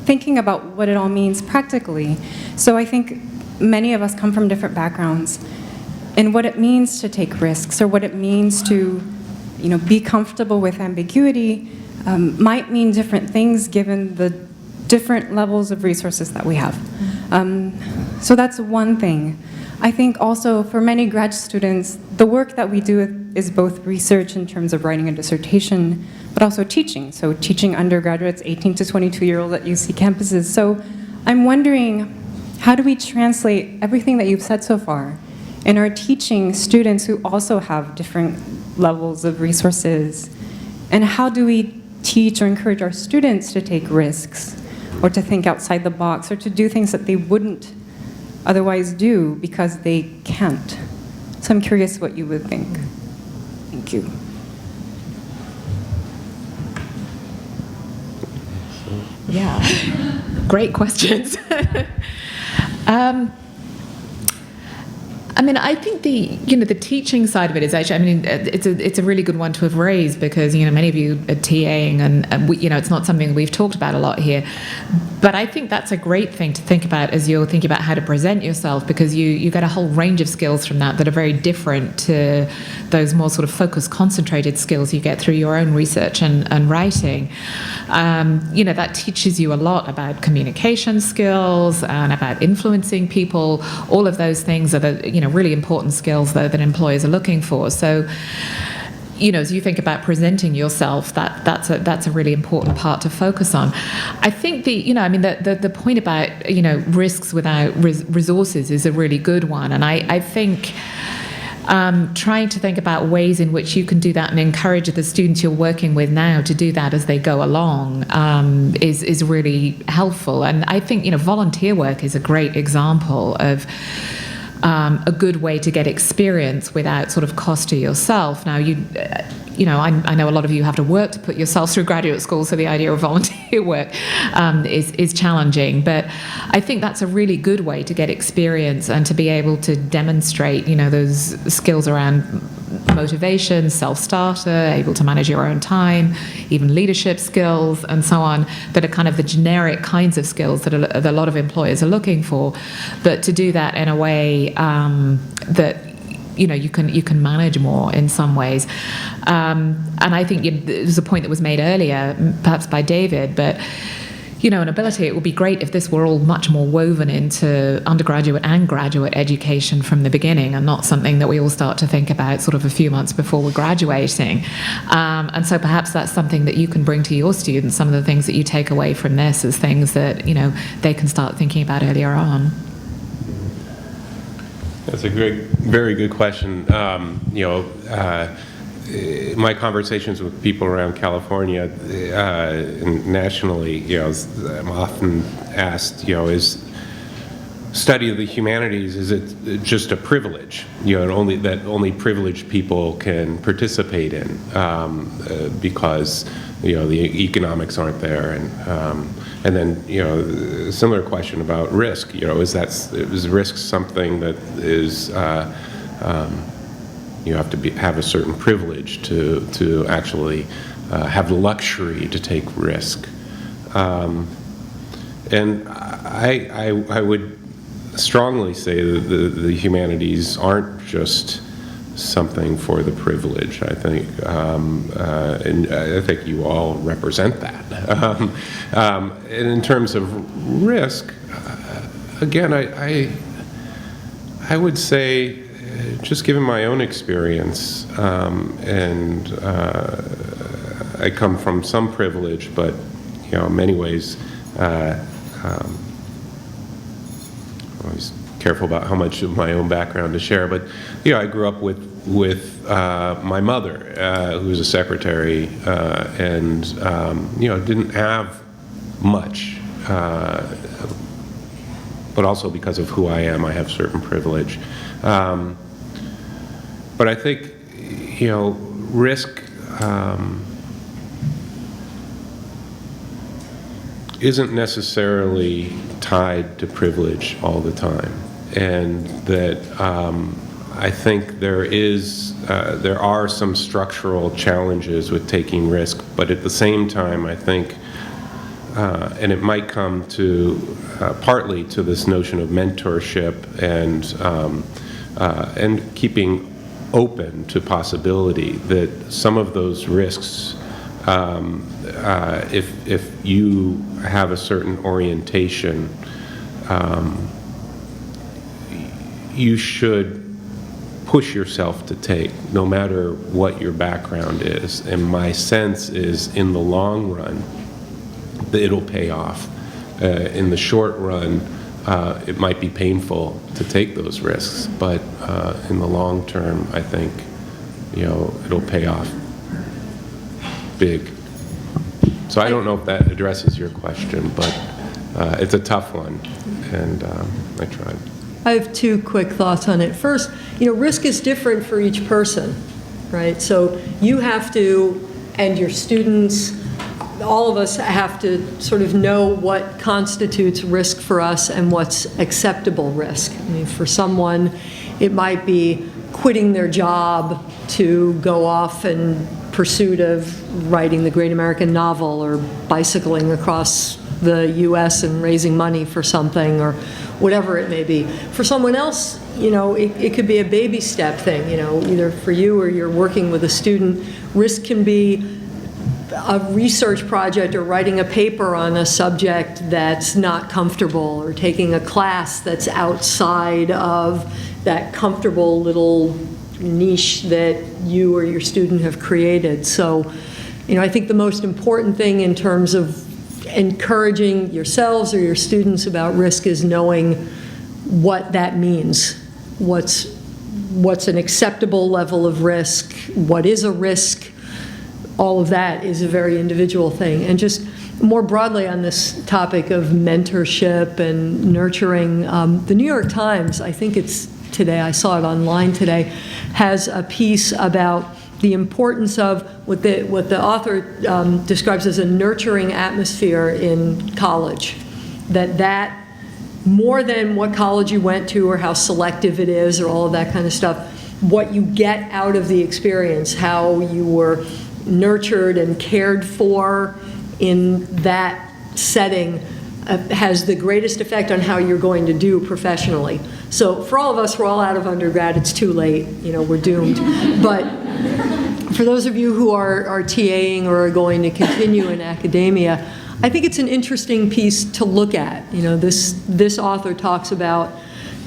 thinking about what it all means practically. So I think many of us come from different backgrounds, and what it means to take risks, or what it means to, be comfortable with ambiguity might mean different things given the different levels of resources that we have. So that's one thing. I think also for many grad students, the work that we do is both research in terms of writing a dissertation, but also teaching. So teaching undergraduates, 18 to 22-year-olds at UC campuses. So I'm wondering, how do we translate everything that you've said so far in our teaching students who also have different levels of resources? And how do we teach or encourage our students to take risks, or to think outside the box, or to do things that they wouldn't otherwise do because they can't? So I'm curious what you would think. Thank you. Yeah, great questions. I think the teaching side of it is actually, it's a really good one to have raised, because, many of you are TAing, and we, it's not something we've talked about a lot here. But I think that's a great thing to think about as you're thinking about how to present yourself, because you get a whole range of skills from that are very different to those more sort of focused, concentrated skills you get through your own research and writing. That teaches you a lot about communication skills and about influencing people. All of those things are the, really important skills that employers are looking for. So, as you think about presenting yourself, that's a really important part to focus on. I think the point about risks without resources is a really good one, and I think trying to think about ways in which you can do that and encourage the students you're working with now to do that as they go along is really helpful. And I think volunteer work is a great example of a good way to get experience without sort of cost to yourself. Now, I know a lot of you have to work to put yourselves through graduate school, so the idea of volunteer work is challenging. But I think that's a really good way to get experience and to be able to demonstrate, those skills around motivation, self-starter, able to manage your own time, even leadership skills and so on, that are kind of the generic kinds of skills that a lot of employers are looking for. But to do that in a way that you can manage more in some ways. And I think there's a point that was made earlier, perhaps by David, but an ability, it would be great if this were all much more woven into undergraduate and graduate education from the beginning, and not something that we all start to think about sort of a few months before we're graduating. And so perhaps that's something that you can bring to your students, some of the things that you take away from this as things that, they can start thinking about earlier on. That's a very good question. my conversations with people around California and nationally, I'm often asked, is study of the humanities, is it just a privilege, and only privileged people can participate in because the economics aren't there, and then similar question about risk, is risk something that is you have to have a certain privilege to actually have the luxury to take risk, and I would strongly say that the humanities aren't just something for the privileged. I think, and I think you all represent that. And in terms of risk, again, I would say, just given my own experience, and I come from some privilege, but in many ways. Always careful about how much of my own background to share, but I grew up with my mother, who was a secretary, and didn't have much, but also because of who I am, I have certain privilege. But I think risk isn't necessarily tied to privilege all the time, and that I think there are some structural challenges with taking risk, but at the same time, I think, and it might come to partly to this notion of mentorship and keeping open to possibility that some of those risks, if you have a certain orientation, you should push yourself to take, no matter what your background is. And my sense is, in the long run, that it'll pay off. In the short run, it might be painful to take those risks, but in the long term, I think, it'll pay off big. So I don't know if that addresses your question, but it's a tough one, and I tried. I have two quick thoughts on it. First, risk is different for each person, right? So you have to, and your students, all of us have to sort of know what constitutes risk for us and what's acceptable risk. I mean, for someone, it might be quitting their job to go off in pursuit of writing the great American novel, or bicycling across the U.S. and raising money for something, or whatever it may be. For someone else, it could be a baby step thing, either for you or you're working with a student. Risk can be a research project or writing a paper on a subject that's not comfortable, or taking a class that's outside of that comfortable little niche that you or your student have created. So, I think the most important thing in terms of encouraging yourselves or your students about risk is knowing what that means. What's an acceptable level of risk? What is a risk? All of that is a very individual thing. And just more broadly on this topic of mentorship and nurturing, the New York Times, I think it's today, I saw it online today, has a piece about the importance of what the author describes as a nurturing atmosphere in college. That more than what college you went to or how selective it is or all of that kind of stuff, what you get out of the experience, how you were nurtured and cared for in that setting, has the greatest effect on how you're going to do professionally. So for all of us, we're all out of undergrad, it's too late, we're doomed. But for those of you who are TAing or are going to continue in academia, I think it's an interesting piece to look at. This author talks about,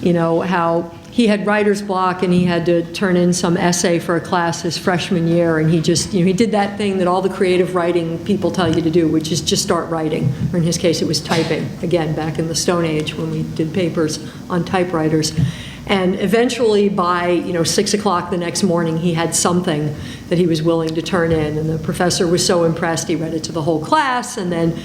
how he had writer's block and he had to turn in some essay for a class his freshman year, and he just, he did that thing that all the creative writing people tell you to do, which is just start writing. Or in his case, it was typing, again, back in the Stone Age when we did papers on typewriters. And eventually by, 6 o'clock the next morning, he had something that he was willing to turn in. And the professor was so impressed, he read it to the whole class and then,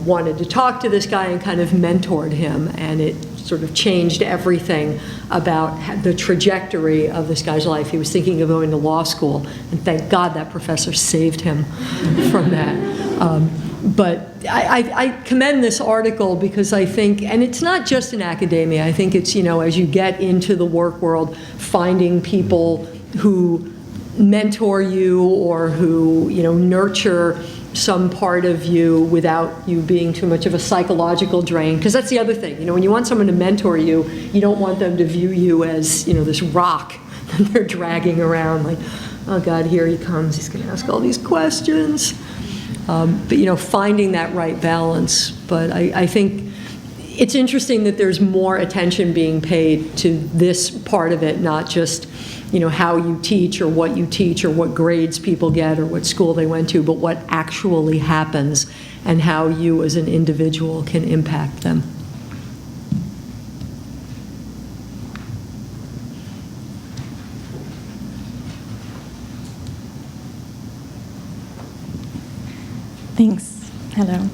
wanted to talk to this guy and kind of mentored him. And it sort of changed everything about the trajectory of this guy's life. He was thinking of going to law school, and thank God that professor saved him from that. But I commend this article because I think, and it's not just in academia, I think it's, as you get into the work world, finding people who mentor you or who, nurture some part of you without you being too much of a psychological drain. Because that's the other thing, when you want someone to mentor you, you don't want them to view you as, this rock that they're dragging around like, oh God, here he comes, he's going to ask all these questions. But, finding that right balance. But I think it's interesting that there's more attention being paid to this part of it, not just, how you teach or what grades people get or what school they went to, but what actually happens and how you as an individual can impact them. Thanks. Hello.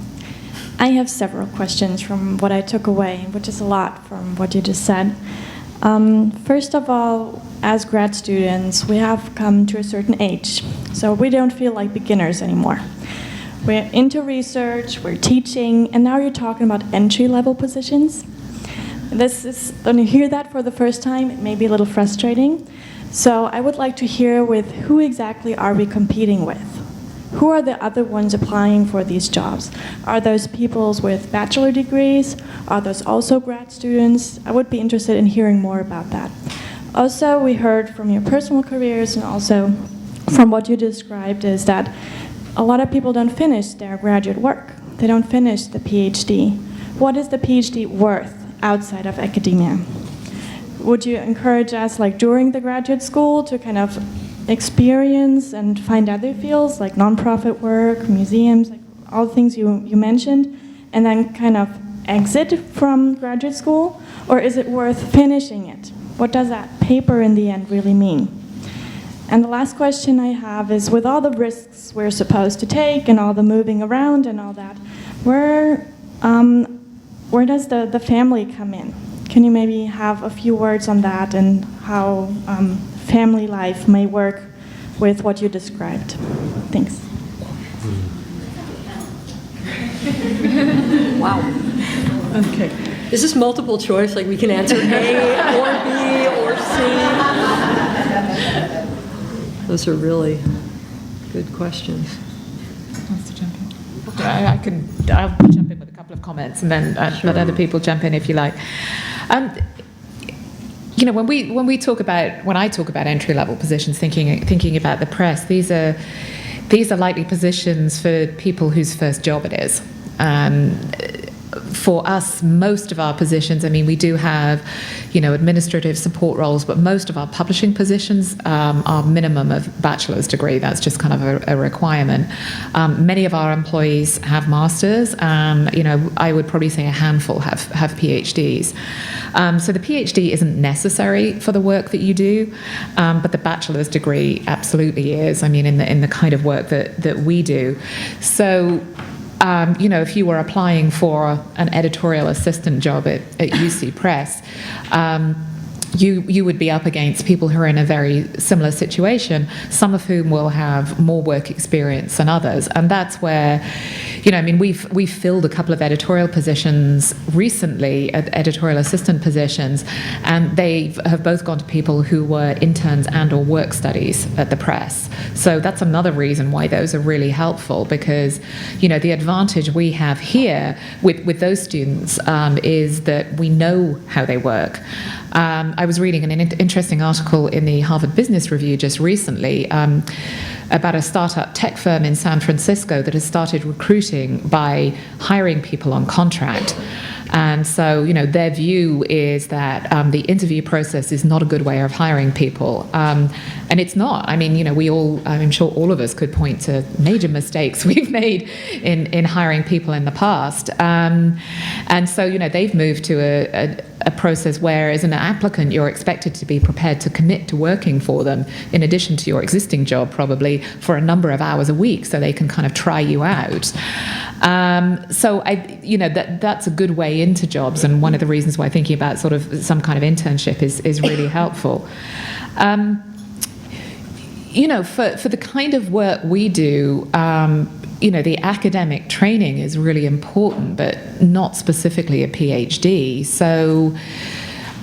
I have several questions from what I took away, which is a lot from what you just said. First of all, as grad students, we have come to a certain age, so we don't feel like beginners anymore. We're into research, we're teaching, and now you're talking about entry-level positions. When you hear that for the first time, it may be a little frustrating. So I would like to hear with who exactly are we competing with? Who are the other ones applying for these jobs? Are those people with bachelor degrees? Are those also grad students? I would be interested in hearing more about that. Also, we heard from your personal careers and also from what you described is that a lot of people don't finish their graduate work. They don't finish the PhD. What is the PhD worth outside of academia? Would you encourage us, like during the graduate school, to kind of experience and find other fields like nonprofit work, museums, like all the things you mentioned, and then kind of exit from graduate school? Or is it worth finishing it? What does that paper in the end really mean? And the last question I have is, with all the risks we're supposed to take and all the moving around and all that, where does the family come in? Can you maybe have a few words on that and how family life may work with what you described? Thanks. Wow. Okay. Is this multiple choice? Like we can answer A or B or C? Those are really good questions. Wants to jump in? I'll jump in with a couple of comments and then Sure. let other people jump in if you like. When I talk about entry-level positions, thinking about the press, these are likely positions for people whose first job it is. For us, most of our positions, we do have, administrative support roles, but most of our publishing positions are minimum of bachelor's degree. That's just kind of a requirement. Many of our employees have masters. I would probably say a handful have PhDs. So the PhD isn't necessary for the work that you do, but the bachelor's degree absolutely is. In the kind of work that we do. So. If you were applying for an editorial assistant job at UC Press, you would be up against people who are in a very similar situation, some of whom will have more work experience than others. And that's where, we've filled a couple of editorial positions recently, editorial assistant positions, and they have both gone to people who were interns and or work studies at the press. So that's another reason why those are really helpful, because, the advantage we have here with those students is that we know how they work. I was reading an interesting article in the Harvard Business Review just recently about a startup tech firm in San Francisco that has started recruiting by hiring people on contract. And so, their view is that the interview process is not a good way of hiring people. And it's not. I mean, I'm sure all of us could point to major mistakes we've made in hiring people in the past. And so, they've moved to a process where, as an applicant, you're expected to be prepared to commit to working for them, in addition to your existing job, probably, for a number of hours a week, so they can kind of try you out. So that's a good way into jobs, and one of the reasons why thinking about sort of some kind of internship is really helpful. For the kind of work we do, the academic training is really important, but not specifically a PhD. So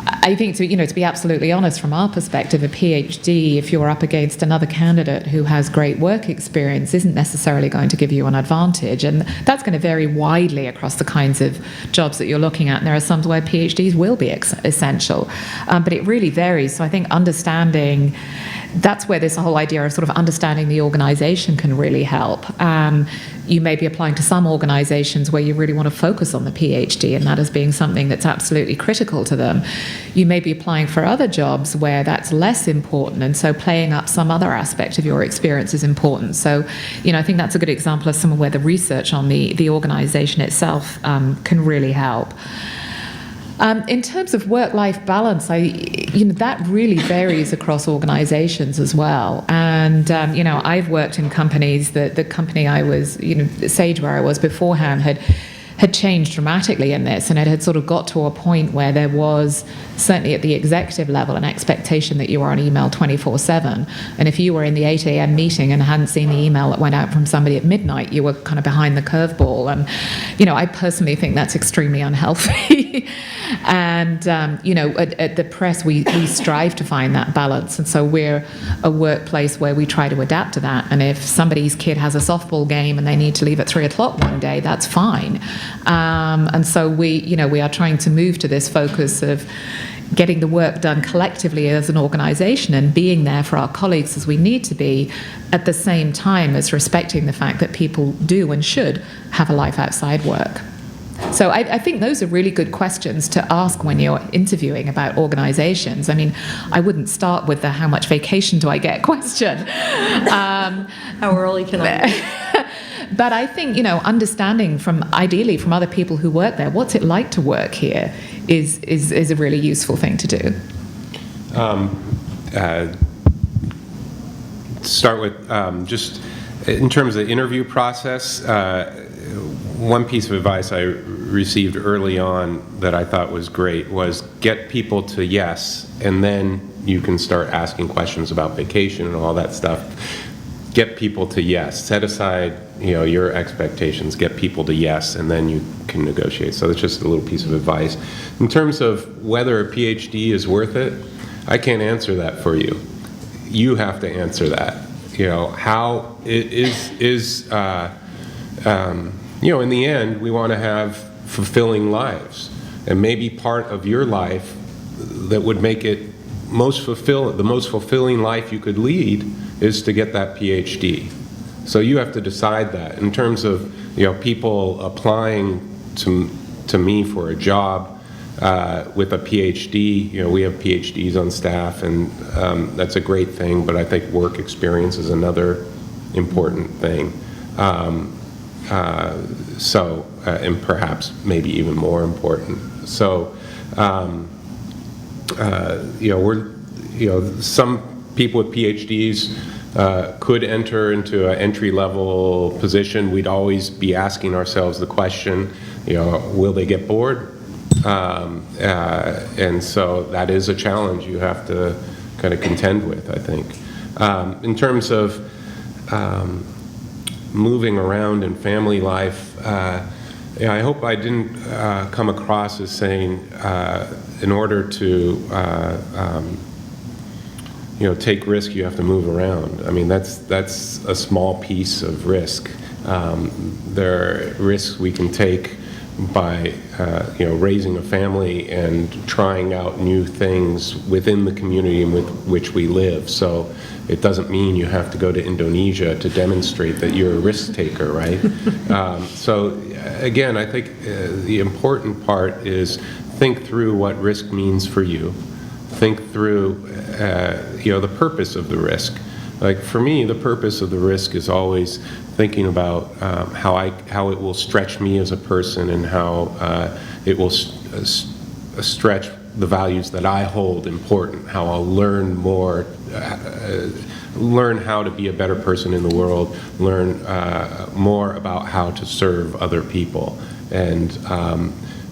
I think, to be absolutely honest, from our perspective, a PhD, if you're up against another candidate who has great work experience, isn't necessarily going to give you an advantage. And that's going to vary widely across the kinds of jobs that you're looking at. And there are some where PhDs will be essential. But it really varies. So I think understanding, that's where this whole idea of sort of understanding the organization can really help. You may be applying to some organizations where you really want to focus on the PhD, and that as being something that's absolutely critical to them. You may be applying for other jobs where that's less important, and so playing up some other aspect of your experience is important. So, I think that's a good example of somewhere where the research on the organization itself can really help. In terms of work-life balance, that really varies across organizations as well. And, I've worked in companies that the company I was, Sage, where I was beforehand, had changed dramatically in this, and it had sort of got to a point where there was, certainly at the executive level, an expectation that you were on email 24/7. And if you were in the 8 a.m. meeting and hadn't seen the email that went out from somebody at midnight, you were kind of behind the curveball. And, I personally think that's extremely unhealthy. And, at the press, we strive to find that balance. And so we're a workplace where we try to adapt to that. And if somebody's kid has a softball game and they need to leave at 3 o'clock one day, that's fine. And so we are trying to move to this focus of getting the work done collectively as an organization and being there for our colleagues as we need to be, at the same time as respecting the fact that people do and should have a life outside work. So I think those are really good questions to ask when you're interviewing about organizations. I mean, I wouldn't start with the "how much vacation do I get" question. How early can I? But I think, understanding ideally from other people who work there, what's it like to work here is a really useful thing to do. Start with just in terms of the interview process, one piece of advice I received early on that I thought was great was get people to yes, and then you can start asking questions about vacation and all that stuff. Get people to yes. Set aside, your expectations. Get people to yes, and then you can negotiate. So it's just a little piece of advice. In terms of whether a PhD is worth it, I can't answer that for you. You have to answer that. How it is. In the end, we want to have fulfilling lives, and maybe part of your life that would make it the most fulfilling life you could lead is to get that PhD. So you have to decide that. In terms of people applying to me for a job with a PhD, we have PhDs on staff, and that's a great thing. But I think work experience is another important thing. And perhaps maybe even more important. So, some people with PhDs could enter into an entry-level position. We'd always be asking ourselves the question, will they get bored? And so that is a challenge you have to kind of contend with, I think. In terms of moving around in family life, I hope I didn't come across as saying in order to take risk, you have to move around. I mean, that's a small piece of risk. There are risks we can take by raising a family and trying out new things within the community in which we live. So it doesn't mean you have to go to Indonesia to demonstrate that you're a risk taker, right? So again, I think the important part is think through what risk means for you. Think through the purpose of the risk. Like for me, the purpose of the risk is always thinking about how it will stretch me as a person and how it will stretch the values that I hold important, how I'll learn more, learn how to be a better person in the world, learn more about how to serve other people. And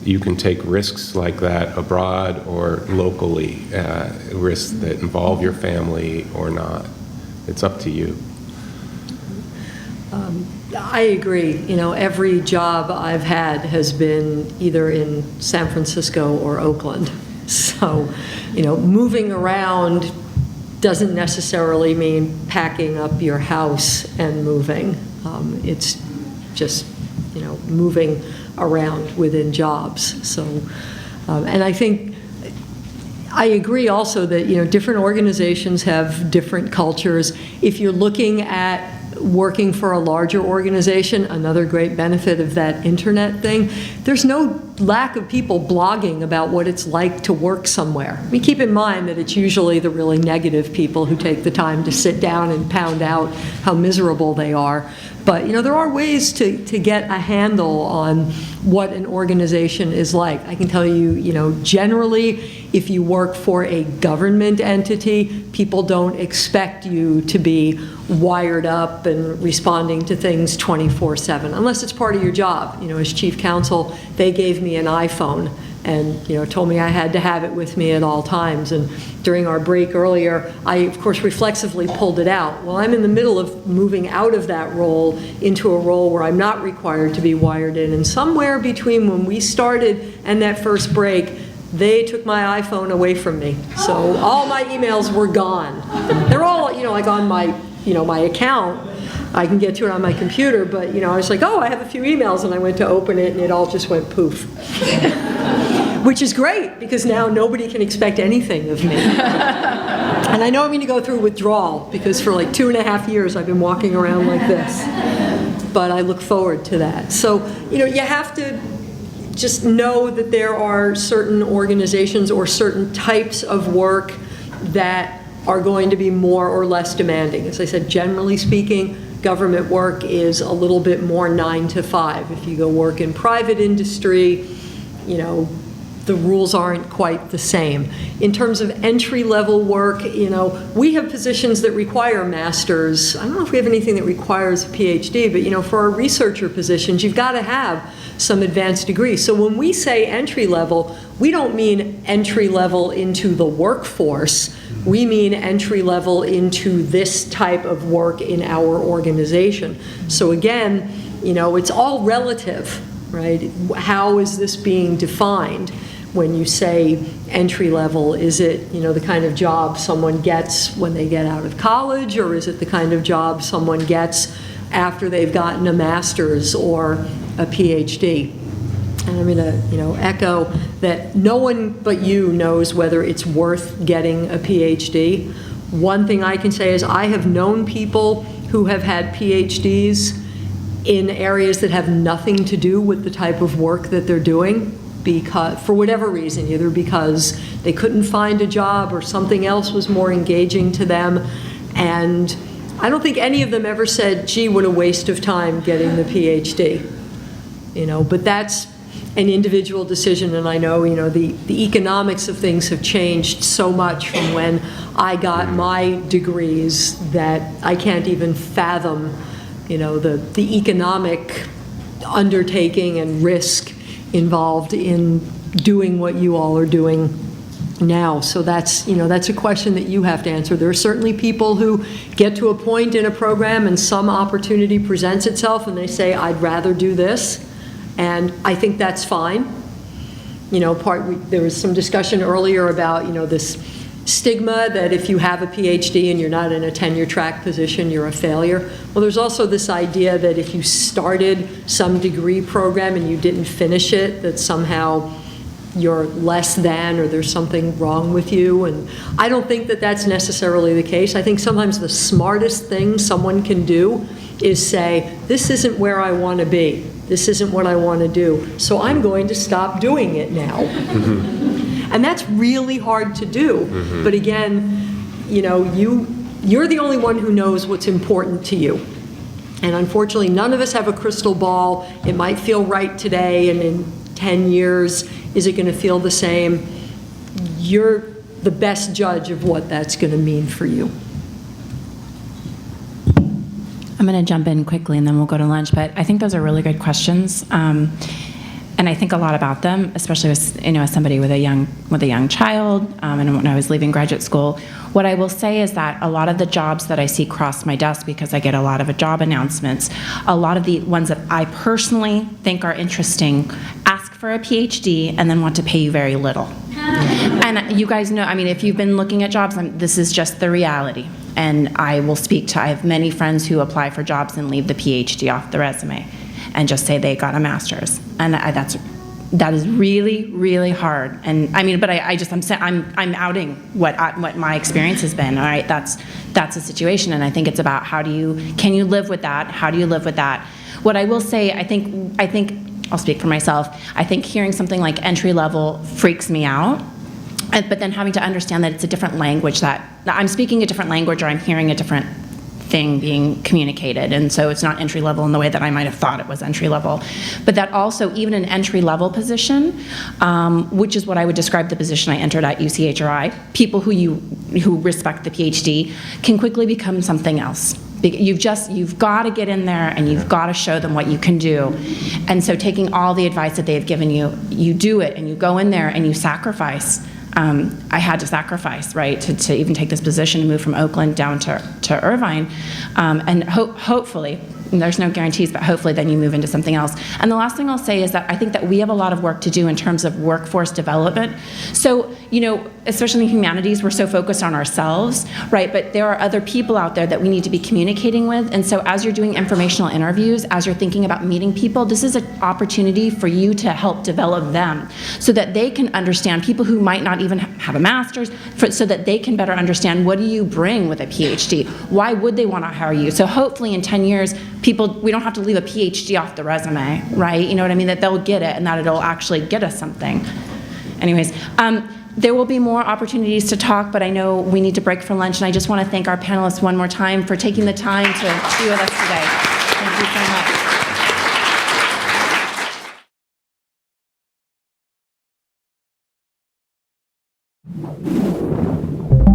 you can take risks like that abroad or locally, risks that involve your family or not. It's up to you. I agree. Every job I've had has been either in San Francisco or Oakland. So, moving around doesn't necessarily mean packing up your house and moving. It's just, moving around within jobs. So, and I think I agree also that, different organizations have different cultures. If you're looking at working for a larger organization, another great benefit of that internet thing, there's no lack of people blogging about what it's like to work somewhere. I mean, keep in mind that it's usually the really negative people who take the time to sit down and pound out how miserable they are. But, there are ways to get a handle on what an organization is like. I can tell you, generally, if you work for a government entity, people don't expect you to be wired up and responding to things 24/7, unless it's part of your job. As chief counsel, they gave me an iPhone and told me I had to have it with me at all times. And during our break earlier, I, of course, reflexively pulled it out. Well, I'm in the middle of moving out of that role into a role where I'm not required to be wired in. And somewhere between when we started and that first break, they took my iPhone away from me. So all my emails were gone. They're all, like on my, my account. I can get to it on my computer, but, I was like, oh, I have a few emails, and I went to open it, and it all just went poof. Which is great, because now nobody can expect anything of me. And I know I'm going to go through withdrawal, because for like 2.5 years I've been walking around like this. But I look forward to that. So, you have to just know that there are certain organizations or certain types of work that are going to be more or less demanding. As I said, generally speaking, government work is a little bit more 9 to 5. If you go work in private industry, the rules aren't quite the same. In terms of entry-level work, we have positions that require masters. I don't know if we have anything that requires a PhD, but for our researcher positions, you've got to have some advanced degree. So when we say entry-level, we don't mean entry-level into the workforce. We mean entry-level into this type of work in our organization. So again, it's all relative, right? How is this being defined? When you say entry level, is it, the kind of job someone gets when they get out of college, or is it the kind of job someone gets after they've gotten a master's or a PhD? And I'm going to, echo that no one but you knows whether it's worth getting a PhD. One thing I can say is I have known people who have had PhDs in areas that have nothing to do with the type of work that they're doing, because for whatever reason, either because they couldn't find a job or something else was more engaging to them. And I don't think any of them ever said, gee, what a waste of time getting the PhD. But that's an individual decision, and I know, the economics of things have changed so much from when I got my degrees that I can't even fathom, the economic undertaking and risk involved in doing what you all are doing now. So that's a question that you have to answer. There are certainly people who get to a point in a program and some opportunity presents itself and they say, I'd rather do this, and I think that's fine. There was some discussion earlier about, this stigma that if you have a PhD and you're not in a tenure track position, you're a failure. Well, there's also this idea that if you started some degree program and you didn't finish it, that somehow you're less than or there's something wrong with you. And I don't think that that's necessarily the case. I think sometimes the smartest thing someone can do is say, this isn't where I want to be. This isn't what I want to do. So I'm going to stop doing it now. And that's really hard to do. But again, you know, you're the only one who knows what's important to you. And unfortunately, none of us have a crystal ball. It might feel right today, and in 10 years, is it going to feel the same? You're the best judge of what that's going to mean for you. I'm going to jump in quickly and then we'll go to lunch, but I think those are really good questions. And I think a lot about them, especially as, you know, as somebody with a young child, and when I was leaving graduate school. What I will say is that a lot of the jobs that I see cross my desk, because I get a lot of job announcements, a lot of the ones that I personally think are interesting ask for a PhD and then want to pay you very little. And you guys know, I mean, if you've been looking at jobs, this is just the reality. And I have many friends who apply for jobs and leave the PhD off the resume and just say they got a master's. And that is really, really hard. And I mean, but I'm outing what my experience has been. All right, that's a situation, and I think it's about can you live with that? How do you live with that? What I will say, I think I'll speak for myself. I think hearing something like entry level freaks me out. But then having to understand that it's a different language, that I'm speaking a different language or I'm hearing a different thing being communicated, and so it's not entry level in the way that I might have thought it was entry level. But that also, even an entry level position, which is what I would describe the position I entered at UCHRI, people who respect the PhD can quickly become something else. You've got to get in there and you've got to show them what you can do. And so taking all the advice that they've given you, you do it and you go in there and you sacrifice. I had to sacrifice, right, to even take this position and move from Oakland down to Irvine. And hopefully, and there's no guarantees, but hopefully then you move into something else. And the last thing I'll say is that I think that we have a lot of work to do in terms of workforce development. So, you know, especially in humanities, we're so focused on ourselves, right? But there are other people out there that we need to be communicating with. And so as you're doing informational interviews, as you're thinking about meeting people, this is an opportunity for you to help develop them so that they can understand, people who might not even have a master's, so that they can better understand, what do you bring with a PhD? Why would they want to hire you? So hopefully in 10 years, we don't have to leave a PhD off the resume, right? You know what I mean? That they'll get it and that it'll actually get us something. Anyways, there will be more opportunities to talk, but I know we need to break for lunch, and I just want to thank our panelists one more time for taking the time to be with us today. Thank you so much.